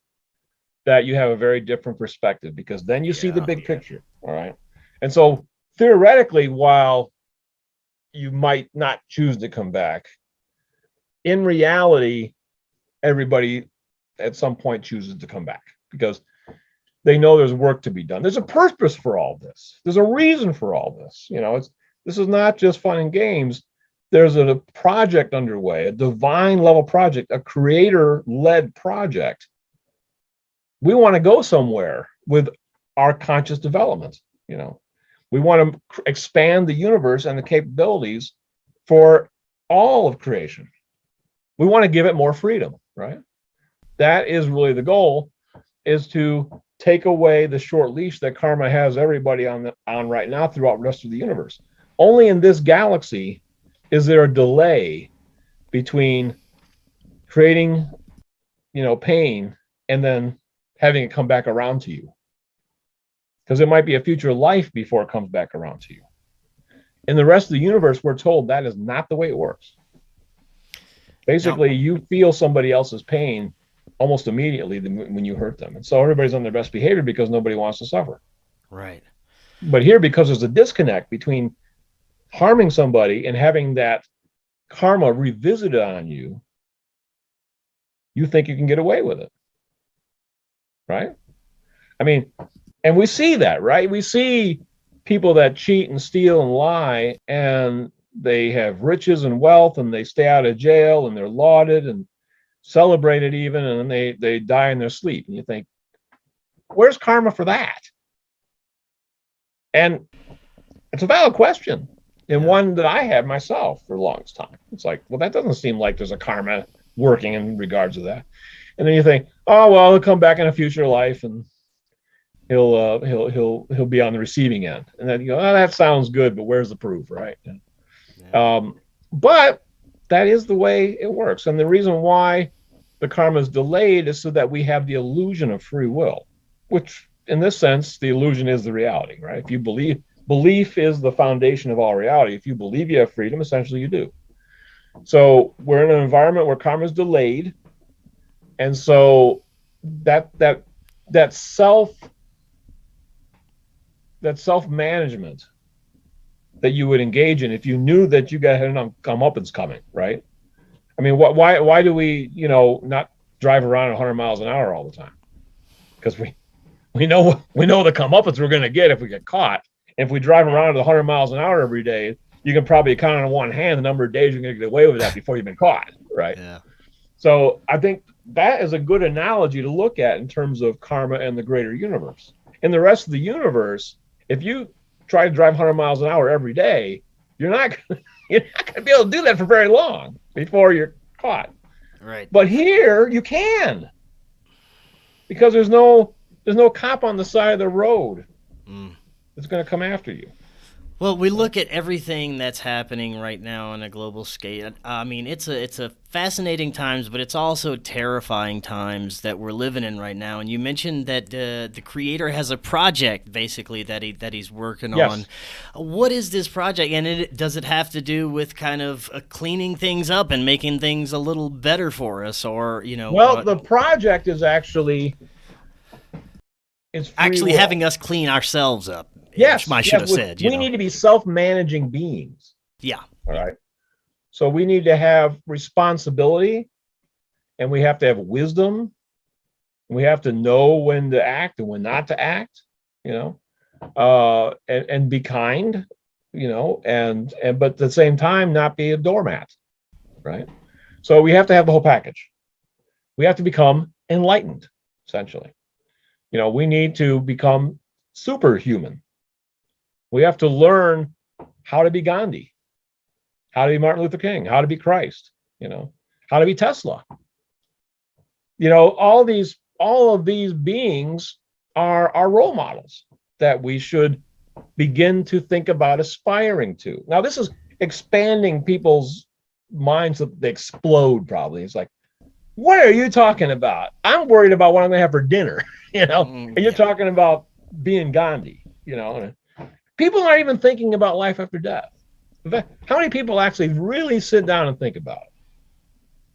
that you have a very different perspective, because then you see the big picture. All right. And so theoretically, while you might not choose to come back, in reality, everybody at some point chooses to come back because they know there's work to be done. There's a purpose for all this. There's a reason for all this. This is not just fun and games. There's a project underway, a divine level project, a creator-led project. We want to go somewhere with our conscious development. We want to expand the universe and the capabilities for all of creation. We want to give it more freedom, right? That is really the goal, is to take away the short leash that karma has everybody on right now throughout the rest of the universe. Only in this galaxy is there a delay between creating, pain and then having it come back around to you. Because it might be a future life before it comes back around to you. In the rest of the universe, we're told that is not the way it works. Basically, you feel somebody else's pain almost immediately when you hurt them. And so everybody's on their best behavior because nobody wants to suffer. Right. But here, because there's a disconnect between harming somebody and having that karma revisited on you, you think you can get away with it. Right? I mean, and we see that, right? We see people that cheat and steal and lie, and they have riches and wealth, and they stay out of jail, and they're lauded and celebrated even, and then they die in their sleep. And you think, where's karma for that? And it's a valid question, and one that I had myself for the longest time. It's like, well, that doesn't seem like there's a karma working in regards to that. And then you think, oh, well, he'll come back in a future life, and he'll be on the receiving end. And then you go, oh, that sounds good, but where's the proof, right? But that is the way it works. And the reason why the karma is delayed is so that we have the illusion of free will, which in this sense, the illusion is the reality, right? If you belief is the foundation of all reality. If you believe you have freedom, essentially you do. So we're in an environment where karma is delayed. And so that self-management that you would engage in if you knew that you got a comeuppance coming, right? I mean, why do we, not drive around at 100 miles an hour all the time? Because we know the comeuppance we're going to get if we get caught. And if we drive around at 100 miles an hour every day, you can probably count on one hand the number of days you're going to get away with that before you've been caught, right? Yeah. So I think that is a good analogy to look at in terms of karma and the greater universe. In the rest of the universe, if you try to drive 100 miles an hour every day, you're not going to be able to do that for very long before you're caught. Right. But here you can, because there's no cop on the side of the road that's going to come after you. Well, we look at everything that's happening right now on a global scale. I mean, it's a fascinating times, but it's also terrifying times that we're living in right now. And you mentioned that the creator has a project, basically, that he's working on. What is this project? And does it have to do with kind of cleaning things up and making things a little better for us, or Well, the project is actually having us clean ourselves up. Yes, I should have said. We need to be self-managing beings. Yeah. All right. So we need to have responsibility, and we have to have wisdom. We have to know when to act and when not to act. And be kind. But at the same time, not be a doormat. Right. So we have to have the whole package. We have to become enlightened, essentially. We need to become superhuman. We have to learn how to be Gandhi, how to be Martin Luther King, how to be Christ, how to be Tesla. All of these beings are our role models that we should begin to think about aspiring to. Now, this is expanding people's minds so they explode, probably. It's like, what are you talking about? I'm worried about what I'm going to have for dinner, and you're talking about being Gandhi, People aren't even thinking about life after death. How many people actually really sit down and think about it?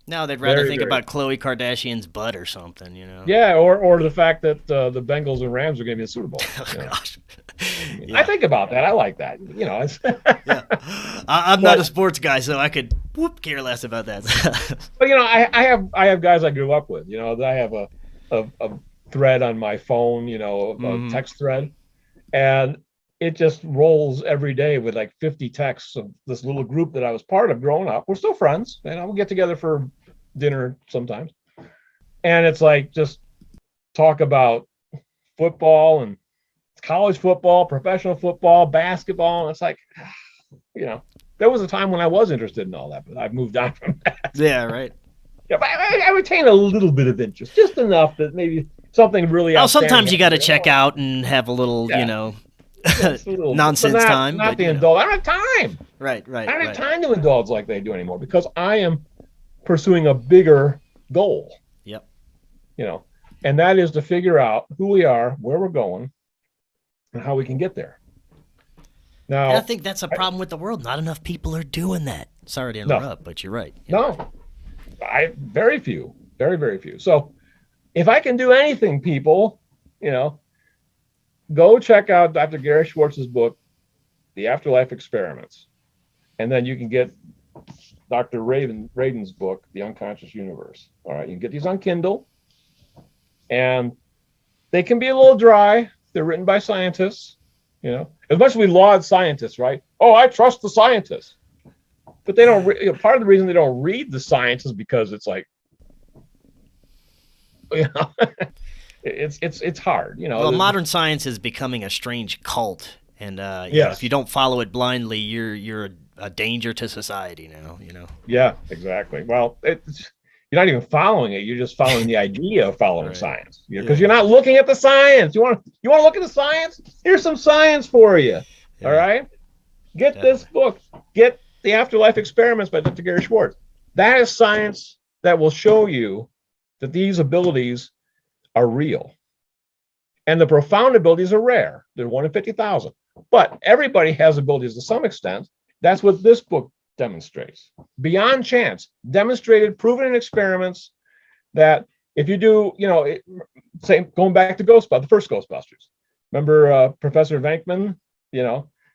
No, they'd rather think about Khloe Kardashian's butt or something, Yeah, or the fact that the Bengals and Rams are going to be in the Super Bowl. Gosh. I think about that. I like that. I'm not a sports guy, so I could care less about that. But I have guys I grew up with. I have a thread on my phone. A text thread, and it just rolls every day with like 50 texts of this little group that I was part of growing up. We're still friends, and we'll get together for dinner sometimes. And it's like just talk about football and college football, professional football, basketball. And it's like, there was a time when I was interested in all that, but I've moved on from that. Yeah, right. Yeah, but I retain a little bit of interest, just enough that maybe something really outstanding. Sometimes you got to check out and have a little, Yeah, just a little bit, but nonsense time. not But, the indulge. I don't have time. Right. I don't have time to indulge like they do anymore because I am pursuing a bigger goal. Yep. And that is to figure out who we are, where we're going, and how we can get there. Now, and I think that's a problem with the world. Not enough people are doing that. Sorry to interrupt, but you're right. No, very few, very, very few. So if I can do anything, people, go check out Dr. Gary Schwartz's book, The Afterlife Experiments. And then you can get Dr. Radin's book, The Unconscious Universe. All right, you can get these on Kindle. And they can be a little dry. They're written by scientists, As much as we laud scientists, right? Oh, I trust the scientists. But they don't, part of the reason they don't read the science is because it's like, it's hard, Well, modern science is becoming a strange cult. And if you don't follow it blindly, you're a danger to society now, Yeah, exactly. Well, you're not even following it. You're just following the idea of following science, because you're not looking at the science. You want to look at the science? Here's some science for you. Yeah. All right. Get this book. Get The Afterlife Experiments by Dr. Gary Schwartz. That is science that will show you that these abilities are real. And the profound abilities are rare. They're 1 in 50,000. But everybody has abilities to some extent. That's what this book demonstrates. Beyond chance, demonstrated, proven in experiments that if you do, say, going back to Ghostbusters, the first Ghostbusters. Remember Professor Venkman,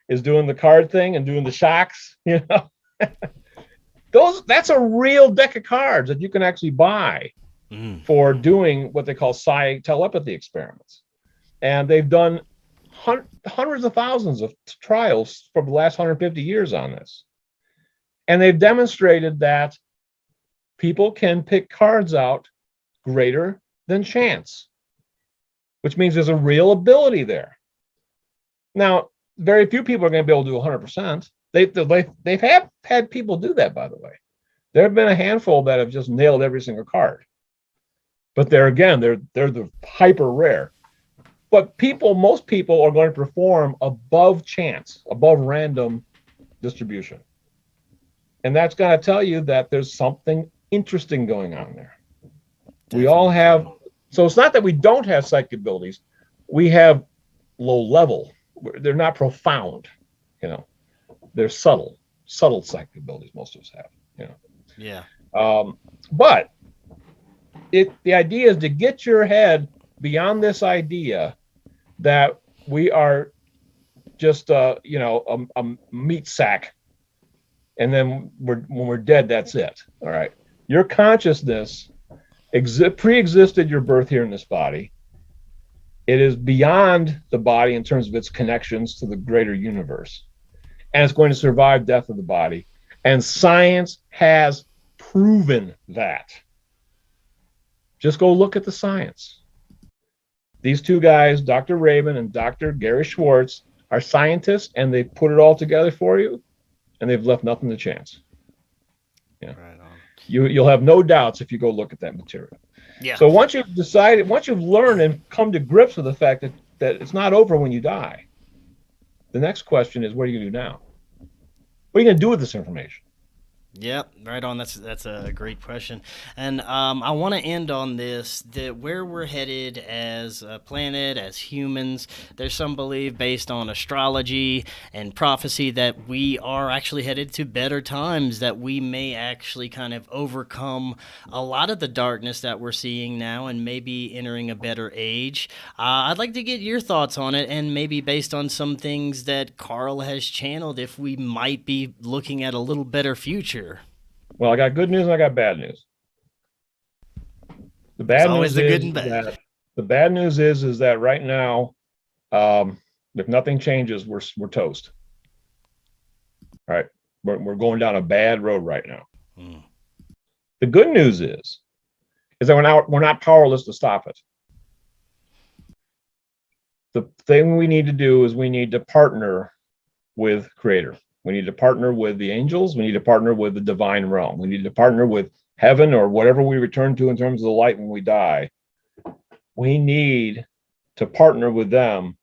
is doing the card thing and doing the shocks, That's a real deck of cards that you can actually buy for doing what they call telepathy experiments. And they've done hundreds of thousands of trials for the last 150 years on this. And they've demonstrated that people can pick cards out greater than chance, which means there's a real ability there. Now, very few people are going to be able to do 100%. They've had people do that, by the way. There have been a handful that have just nailed every single card. But they're the hyper rare. But most people are going to perform above chance, above random distribution. And that's going to tell you that there's something interesting going on there. We all have, so it's not that we don't have psychic abilities. We have low level. They're not profound, They're subtle psychic abilities most of us have, Yeah. But the idea is to get your head beyond this idea that we are just a meat sack, and then when we're dead, that's it. All right. Your consciousness pre-existed your birth here in this body. It is beyond the body in terms of its connections to the greater universe, and it's going to survive death of the body. And science has proven that. Just go look at the science. These two guys, Dr. Raven and Dr. Gary Schwartz, are scientists, and they put it all together for you, and they've left nothing to chance. Yeah. Right on. You'll have no doubts if you go look at that material. Yeah. So once you've learned and come to grips with the fact that it's not over when you die, the next question is, what are you going to do now? What are you going to do with this information? Yep, right on. That's a great question. And I want to end on this, that where we're headed as a planet, as humans, there's some belief based on astrology and prophecy that we are actually headed to better times, that we may actually kind of overcome a lot of the darkness that we're seeing now and maybe entering a better age. I'd like to get your thoughts on it, and maybe based on some things that Carl has channeled, if we might be looking at a little better future. Well, I got good news and I got bad news. The bad news is that right now, if nothing changes, we're toast. All right, we're going down a bad road right now. The good news is that we're not powerless to stop it. The thing we need to do is we need to partner with Creator. We need to partner with the angels. We need to partner with the divine realm. We need to partner with heaven or whatever we return to in terms of the light when we die, we need to partner with them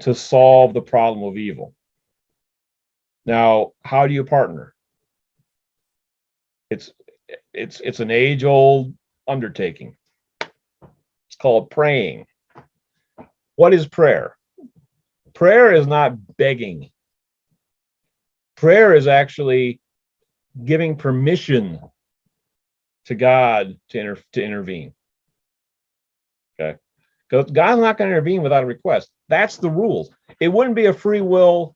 to solve the problem of evil. Now, how do you partner? It's an age-old undertaking. It's called praying. What is prayer? Prayer is not begging. Prayer is actually giving permission to God to intervene. Okay? Because God's not going to intervene without a request. That's the rules. It wouldn't be a free will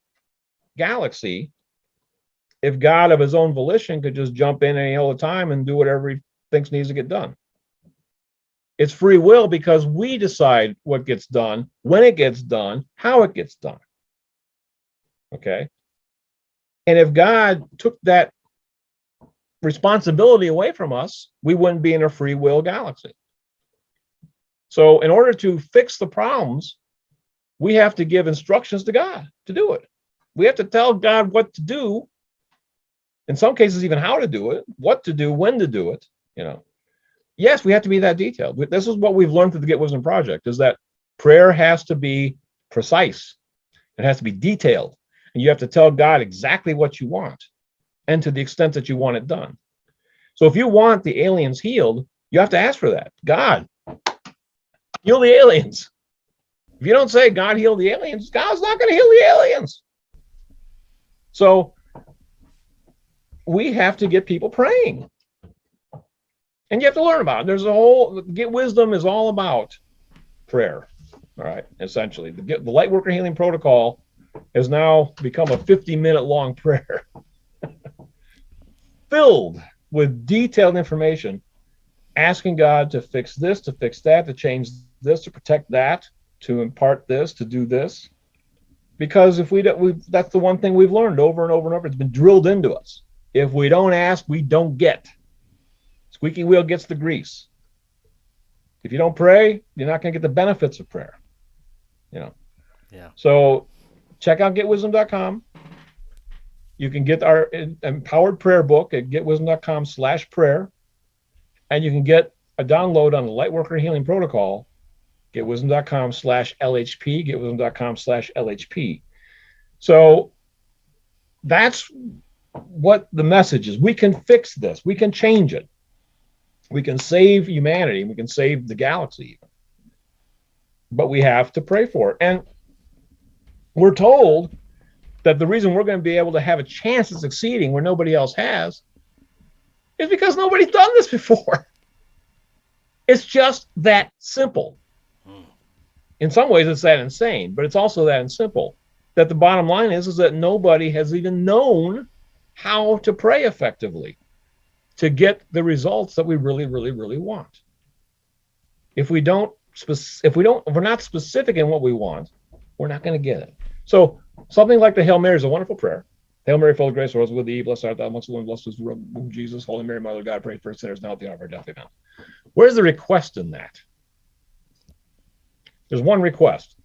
galaxy if God of his own volition could just jump in any other time and do whatever he thinks needs to get done. It's free will because we decide what gets done, when it gets done, how it gets done. Okay? And if God took that responsibility away from us, we wouldn't be in a free will galaxy. So in order to fix the problems, we have to give instructions to God to do it. We have to tell God what to do. In some cases, even how to do it, what to do, when to do it, Yes, we have to be that detailed. This is what we've learned through the Get Wisdom Project, is that prayer has to be precise. It has to be detailed. And you have to tell God exactly what you want and to the extent that you want it done. So if you want the aliens healed, you have to ask for that. God, heal the aliens. If you don't say God heal the aliens, God's not going to heal the aliens. So we have to get people praying. And you have to learn about it. Get Wisdom is all about prayer. All right, essentially. The Lightworker Healing Protocol has now become a 50-minute long prayer filled with detailed information, asking God to fix this, to fix that, to change this, to protect that, to impart this, to do this. Because if that's the one thing we've learned over and over and over. It's been drilled into us. If we don't ask, we don't get. Squeaky wheel gets the grease. If you don't pray, you're not going to get the benefits of prayer. Yeah. So check out getwisdom.com. You can get our empowered prayer book at getwisdom.com/prayer. And you can get a download on the Lightworker Healing Protocol, getwisdom.com/LHP, getwisdom.com/LHP. So that's what the message is. We can fix this. We can change it. We can save humanity. We can save the galaxy. But we have to pray for it. And we're told that the reason we're going to be able to have a chance at succeeding where nobody else has is because nobody's done this before. It's just that simple. In some ways, it's that insane, but it's also that simple. That the bottom line is that nobody has even known how to pray effectively to get the results that we really, really, really want. If we're not specific in what we want, we're not going to get it. So something like the Hail Mary is a wonderful prayer. Hail Mary, full of grace, the Lord is with thee. Blessed art thou amongst women, blessed is the womb of Jesus. Holy Mary, Mother of God, pray for us sinners now at the hour of our death. Amen. Where's the request in that? There's one request.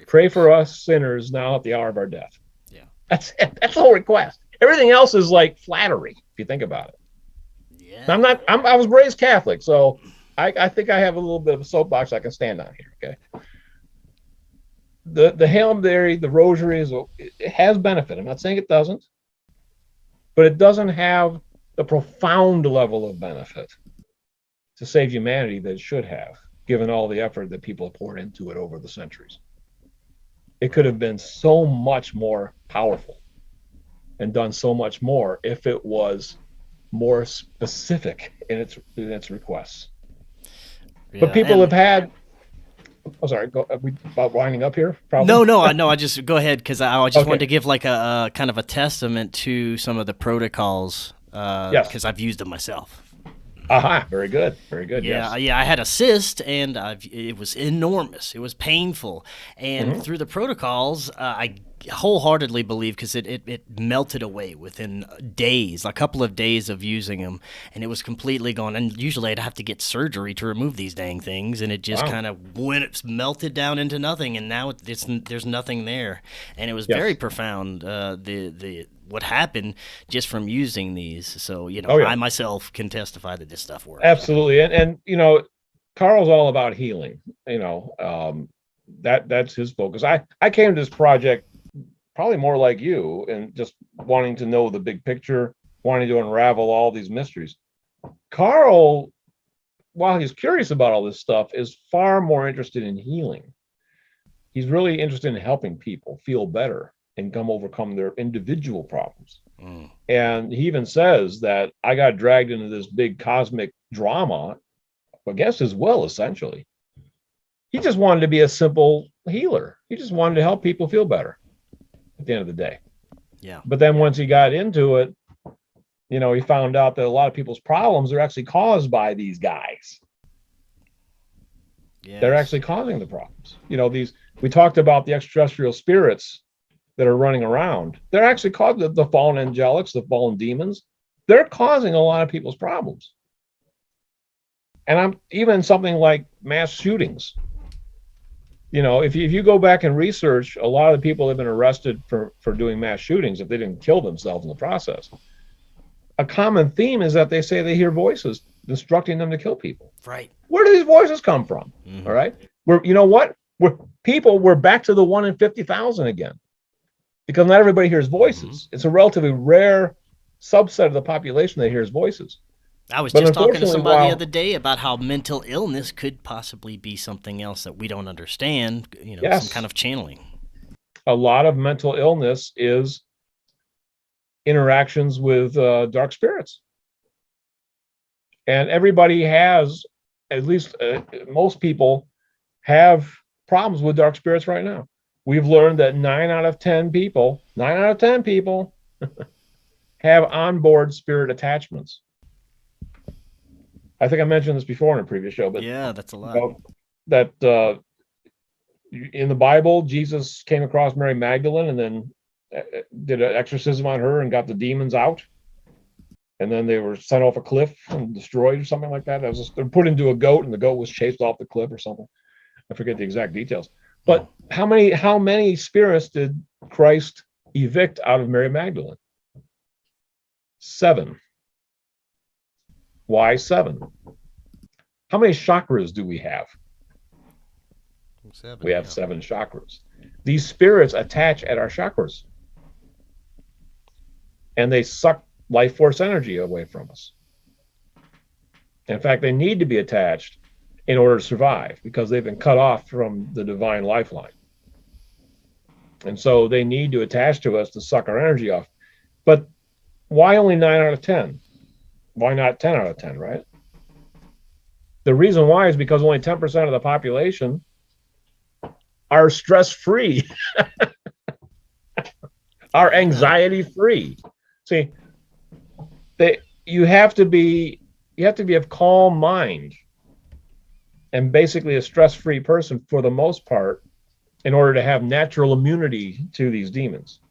Pray for us sinners now at the hour of our death. Yeah. That's it. That's the whole request. Everything else is like flattery, if you think about it. Yeah. I was raised Catholic, so I think I have a little bit of a soapbox I can stand on here, okay? The Hail Mary, the Rosary, it has benefit. I'm not saying it doesn't, but it doesn't have the profound level of benefit to save humanity that it should have, given all the effort that people have poured into it over the centuries. It could have been so much more powerful and done so much more if it was more specific in its requests. Yeah, but people have had. Oh, sorry. Are we about winding up here? Probably? No. I just go ahead because I just wanted to give like a kind of a testament to some of the protocols. Yes. Because I've used them myself. Aha, very good. Yeah, yes. Yeah, I had a cyst, and it was enormous. It was painful. And through the protocols, I wholeheartedly believe, because it melted away within days, a couple of days of using them, and it was completely gone. And usually I'd have to get surgery to remove these dang things, and it just kind of melted down into nothing, and now there's nothing there. And it was very profound, what happened just from using these. So, Oh, yeah. I myself can testify that this stuff works. Absolutely. And Carl's all about healing. That's his focus. I came to this project probably more like you, and just wanting to know the big picture, wanting to unravel all these mysteries. Carl, while he's curious about all this stuff, is far more interested in healing. He's really interested in helping people feel better and overcome their individual problems. And he even says that I got dragged into this big cosmic drama against his will, essentially. He just wanted to be a simple healer. He just wanted to help people feel better at the end of the day. Yeah. But then once he got into it, he found out that a lot of people's problems are actually caused by these guys. Yes. They're actually causing the problems. We talked about the extraterrestrial spirits that are running around. They're actually causing the fallen angelics, the fallen demons. They're causing a lot of people's problems. And I'm even something like mass shootings. If you go back and research, a lot of the people have been arrested for doing mass shootings if they didn't kill themselves in the process. A common theme is that they say they hear voices instructing them to kill people. Right. Where do these voices come from? Mm-hmm. All right. We're back to the 1 in 50,000 again, because not everybody hears voices. Mm-hmm. It's a relatively rare subset of the population that hears voices. I was just talking to somebody the other day about how mental illness could possibly be something else that we don't understand, yes. Some kind of channeling. A lot of mental illness is interactions with dark spirits. And everybody has, at least most people have problems with dark spirits right now. We've learned that 9 out of 10 people have onboard spirit attachments. I think I mentioned this before in a previous show, but yeah, that's a lot. That in the Bible, Jesus came across Mary Magdalene and then did an exorcism on her and got the demons out. And then they were sent off a cliff and destroyed or something like that. They're put into a goat and the goat was chased off the cliff or something. I forget the exact details. But how many spirits did Christ evict out of Mary Magdalene? 7. Why 7? How many chakras do we have? 7. We have 7 chakras. These spirits attach at our chakras. And they suck life force energy away from us. In fact, they need to be attached in order to survive because they've been cut off from the divine lifeline. And so they need to attach to us to suck our energy off. But why only 9 out of 10? Why not 10 out of 10, right? The reason why is because only 10% of the population are stress-free, are anxiety-free. See, you have to be of calm mind and basically a stress-free person for the most part in order to have natural immunity to these demons.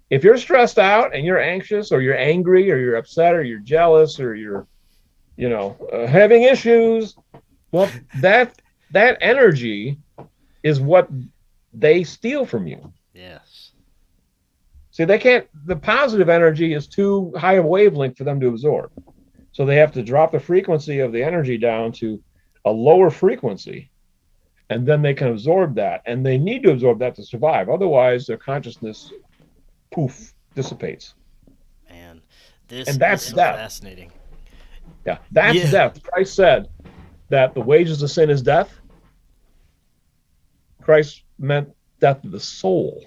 If you're stressed out and you're anxious or you're angry or you're upset or you're jealous or you're having issues, well, that energy is what they steal from you. Yes. See, the positive energy is too high a wavelength for them to absorb. So they have to drop the frequency of the energy down to a lower frequency, and then they can absorb that. And they need to absorb that to survive. Otherwise, their consciousness, poof, dissipates. Man, that's so death. Fascinating. Yeah, that's death. Christ said that the wages of sin is death. Christ meant death of the soul,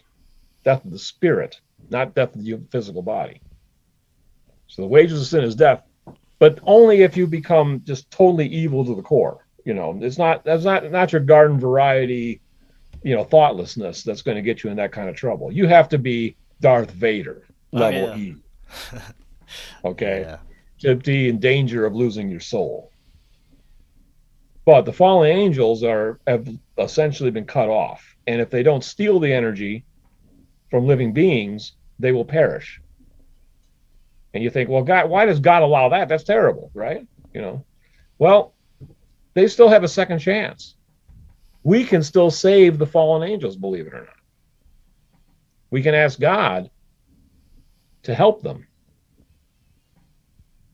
death of the spirit, not death of the physical body. So the wages of sin is death, but only if you become just totally evil to the core. That's not your garden variety, thoughtlessness that's going to get you in that kind of trouble. You have to be Darth Vader level E. Okay. Yeah. To be in danger of losing your soul. But the fallen angels have essentially been cut off. And if they don't steal the energy from living beings, they will perish. And you think, well, God, why does God allow that? That's terrible, right? Well, they still have a second chance. We can still save the fallen angels, believe it or not. We can ask God to help them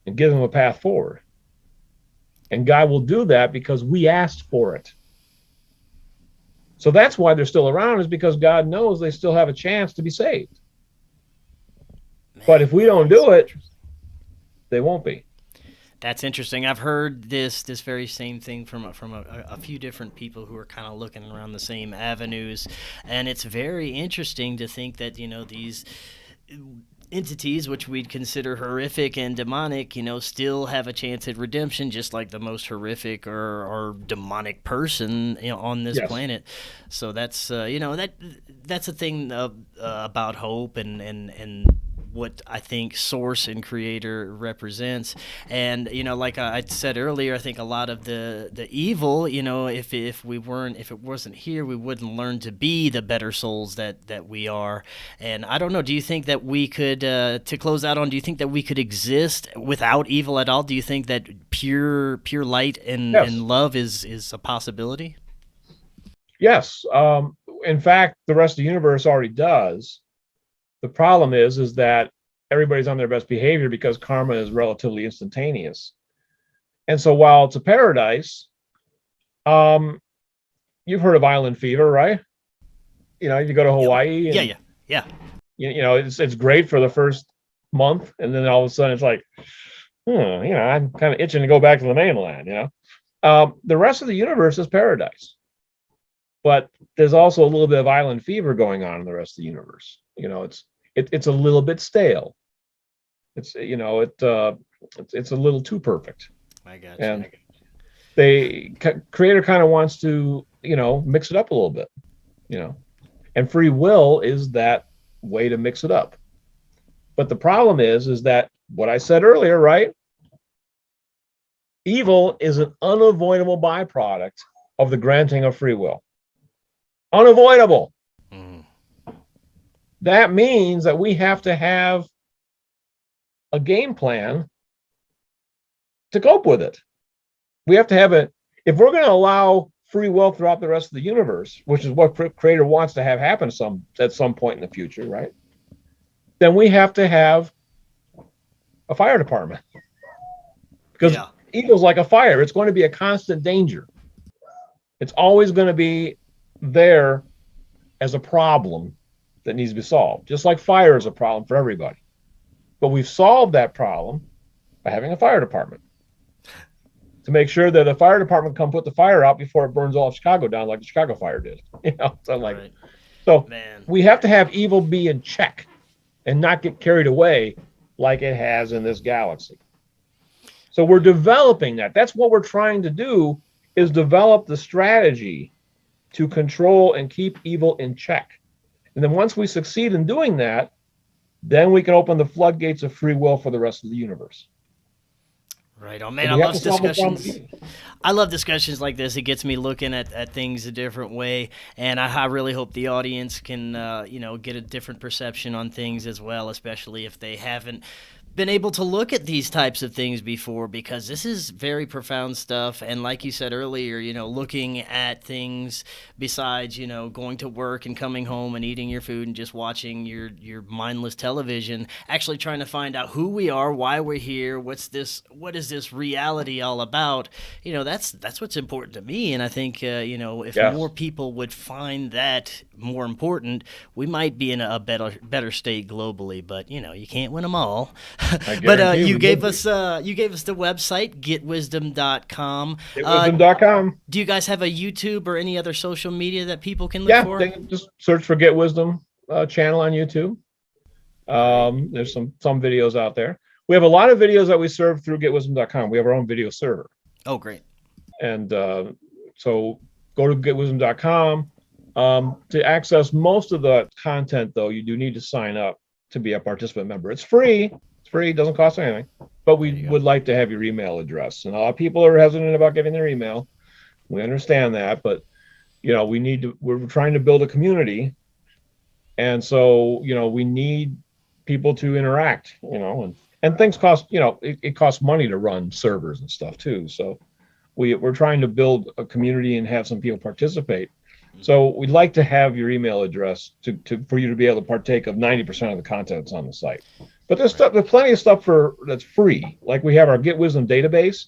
and give them a path forward. And God will do that because we asked for it. So that's why they're still around, is because God knows they still have a chance to be saved. Man, but if we don't do it, they won't be. That's interesting. I've heard this very same thing from a few different people who are kind of looking around the same avenues, and it's very interesting to think that these entities, which we'd consider horrific and demonic, still have a chance at redemption, just like the most horrific or demonic person on this planet. So that's that's a thing about hope and what I think Source and Creator represents. And like I said earlier, I think a lot of the evil, if it wasn't here, we wouldn't learn to be the better souls that we are. And I don't know, do you think that we could, to close out on, do you think that we could exist without evil at all? Do you think that pure light and love is a possibility? Yes. In fact, the rest of the universe already does. The problem is that everybody's on their best behavior because karma is relatively instantaneous. And so while it's a paradise, you've heard of island fever, right? You go to Hawaii. And, yeah. It's great for the first month, and then all of a sudden it's like, I'm kind of itching to go back to the mainland. The rest of the universe is paradise, but there's also a little bit of island fever going on in the rest of the universe. It's a little bit stale. It's it's a little too perfect. I got you. And Creator kind of wants to mix it up a little bit, and free will is that way to mix it up. But the problem is that what I said earlier, right? Evil is an unavoidable byproduct of the granting of free will. Unavoidable. That means that we have to have a game plan to cope with it. We have to have if we're going to allow free will throughout the rest of the universe, which is what Creator wants to have happen at some point in the future, right? Then we have to have a fire department. Because evil's like a fire. It's going to be a constant danger. It's always going to be there as a problem that needs to be solved, just like fire is a problem for everybody. But we've solved that problem by having a fire department to make sure that the fire department come put the fire out before it burns all of Chicago down like the Chicago fire did. We have to have evil be in check and not get carried away like it has in this galaxy. So we're developing that. That's what we're trying to do, is develop the strategy to control and keep evil in check. And then once we succeed in doing that, then we can open the floodgates of free will for the rest of the universe. Right. Oh man, I love discussions. I love discussions like this. It gets me looking at things a different way, and I really hope the audience can get a different perception on things as well, especially if they haven't been able to look at these types of things before, because this is very profound stuff. And like you said earlier, looking at things besides, going to work and coming home and eating your food and just watching your mindless television, actually trying to find out who we are, why we're here, what is this reality all about? That's what's important to me. And I think, if more people would find that more important, we might be in a better state globally, but you can't win them all. But you gave us the website, getwisdom.com. Getwisdom.com. Do you guys have a YouTube or any other social media that people can look for? Yeah, they can just search for Get Wisdom channel on YouTube. There's some videos out there. We have a lot of videos that we serve through getwisdom.com. We have our own video server. Oh, great. And so go to getwisdom.com. To access most of the content, though, you do need to sign up to be a participant member. It's free. It doesn't cost anything, but we would like to have your email address. And a lot of people are hesitant about giving their email. We understand that, but we're trying to build a community. And so, we need people to interact, and things cost, it costs money to run servers and stuff too. So we're trying to build a community and have some people participate. So we'd like to have your email address for you to be able to partake of 90% of the content that's on the site. But there's plenty of stuff that's free. Like we have our Get Wisdom database,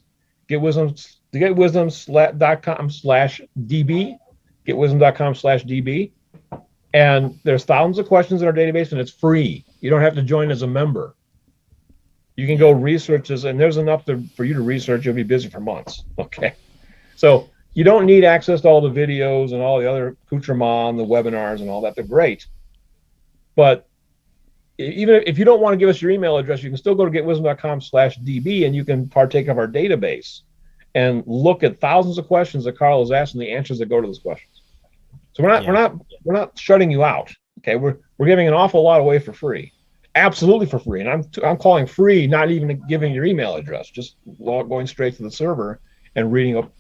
getwisdom.com/db, getwisdom.com/db. And there's thousands of questions in our database, and it's free. You don't have to join as a member. You can go research this, and there's enough for you to research. You'll be busy for months. Okay. So you don't need access to all the videos and all the other accoutrements, the webinars and all that. They're great. But even if you don't want to give us your email address, you can still go to getwisdom.com/db, and you can partake of our database and look at thousands of questions that Carl has asked and the answers that go to those questions. So we're not shutting you out. Okay, we're giving an awful lot away for free, absolutely for free. And I'm calling free, not even giving your email address, just going straight to the server and reading up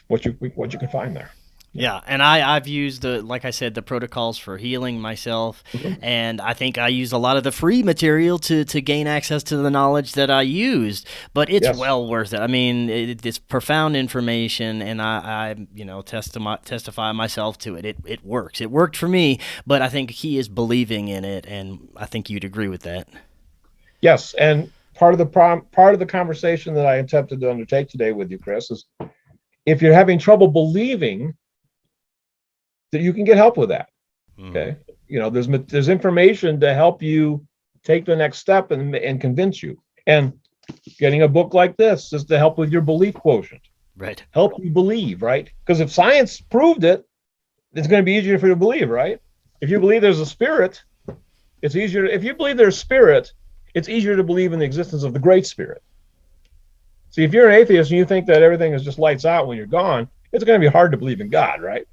what you can find there. Yeah, and I've used like I said, the protocols for healing myself, and I think I used a lot of the free material to gain access to the knowledge that I used. But it's well worth it. I mean, it's profound information, and I testify myself to it. It works. It worked for me, but I think the key is believing in it, and I think you'd agree with that. Yes, and part of the conversation that I attempted to undertake today with you, Chris, is if you're having trouble believing, that you can get help with that. Okay. There's information to help you take the next step and convince you. And getting a book like this is to help with your belief quotient. Right. Help you believe, right? Because if science proved it, it's going to be easier for you to believe, right? If you believe there's a spirit, it's easier. If you believe there's spirit, it's easier to believe in the existence of the great spirit. See, if you're an atheist and you think that everything is just lights out when you're gone, it's going to be hard to believe in God, right?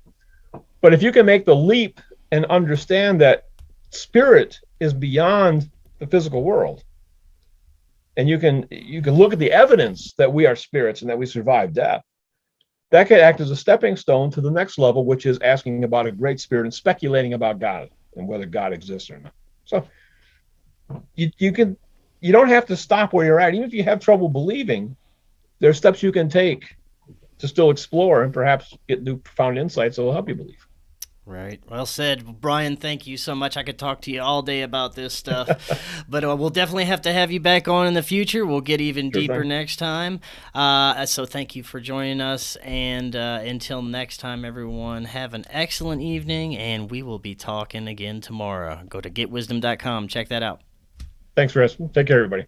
But if you can make the leap and understand that spirit is beyond the physical world, and you can look at the evidence that we are spirits and that we survive death, that could act as a stepping stone to the next level, which is asking about a great spirit and speculating about God and whether God exists or not. So you don't have to stop where you're at. Even if you have trouble believing, there are steps you can take to still explore and perhaps get new profound insights that will help you believe. Right. Well said. Brian, thank you so much. I could talk to you all day about this stuff, but we'll definitely have to have you back on in the future. We'll get even deeper next time. So thank you for joining us. And until next time, everyone, have an excellent evening, and we will be talking again tomorrow. Go to getwisdom.com. Check that out. Thanks, Chris. Take care, everybody.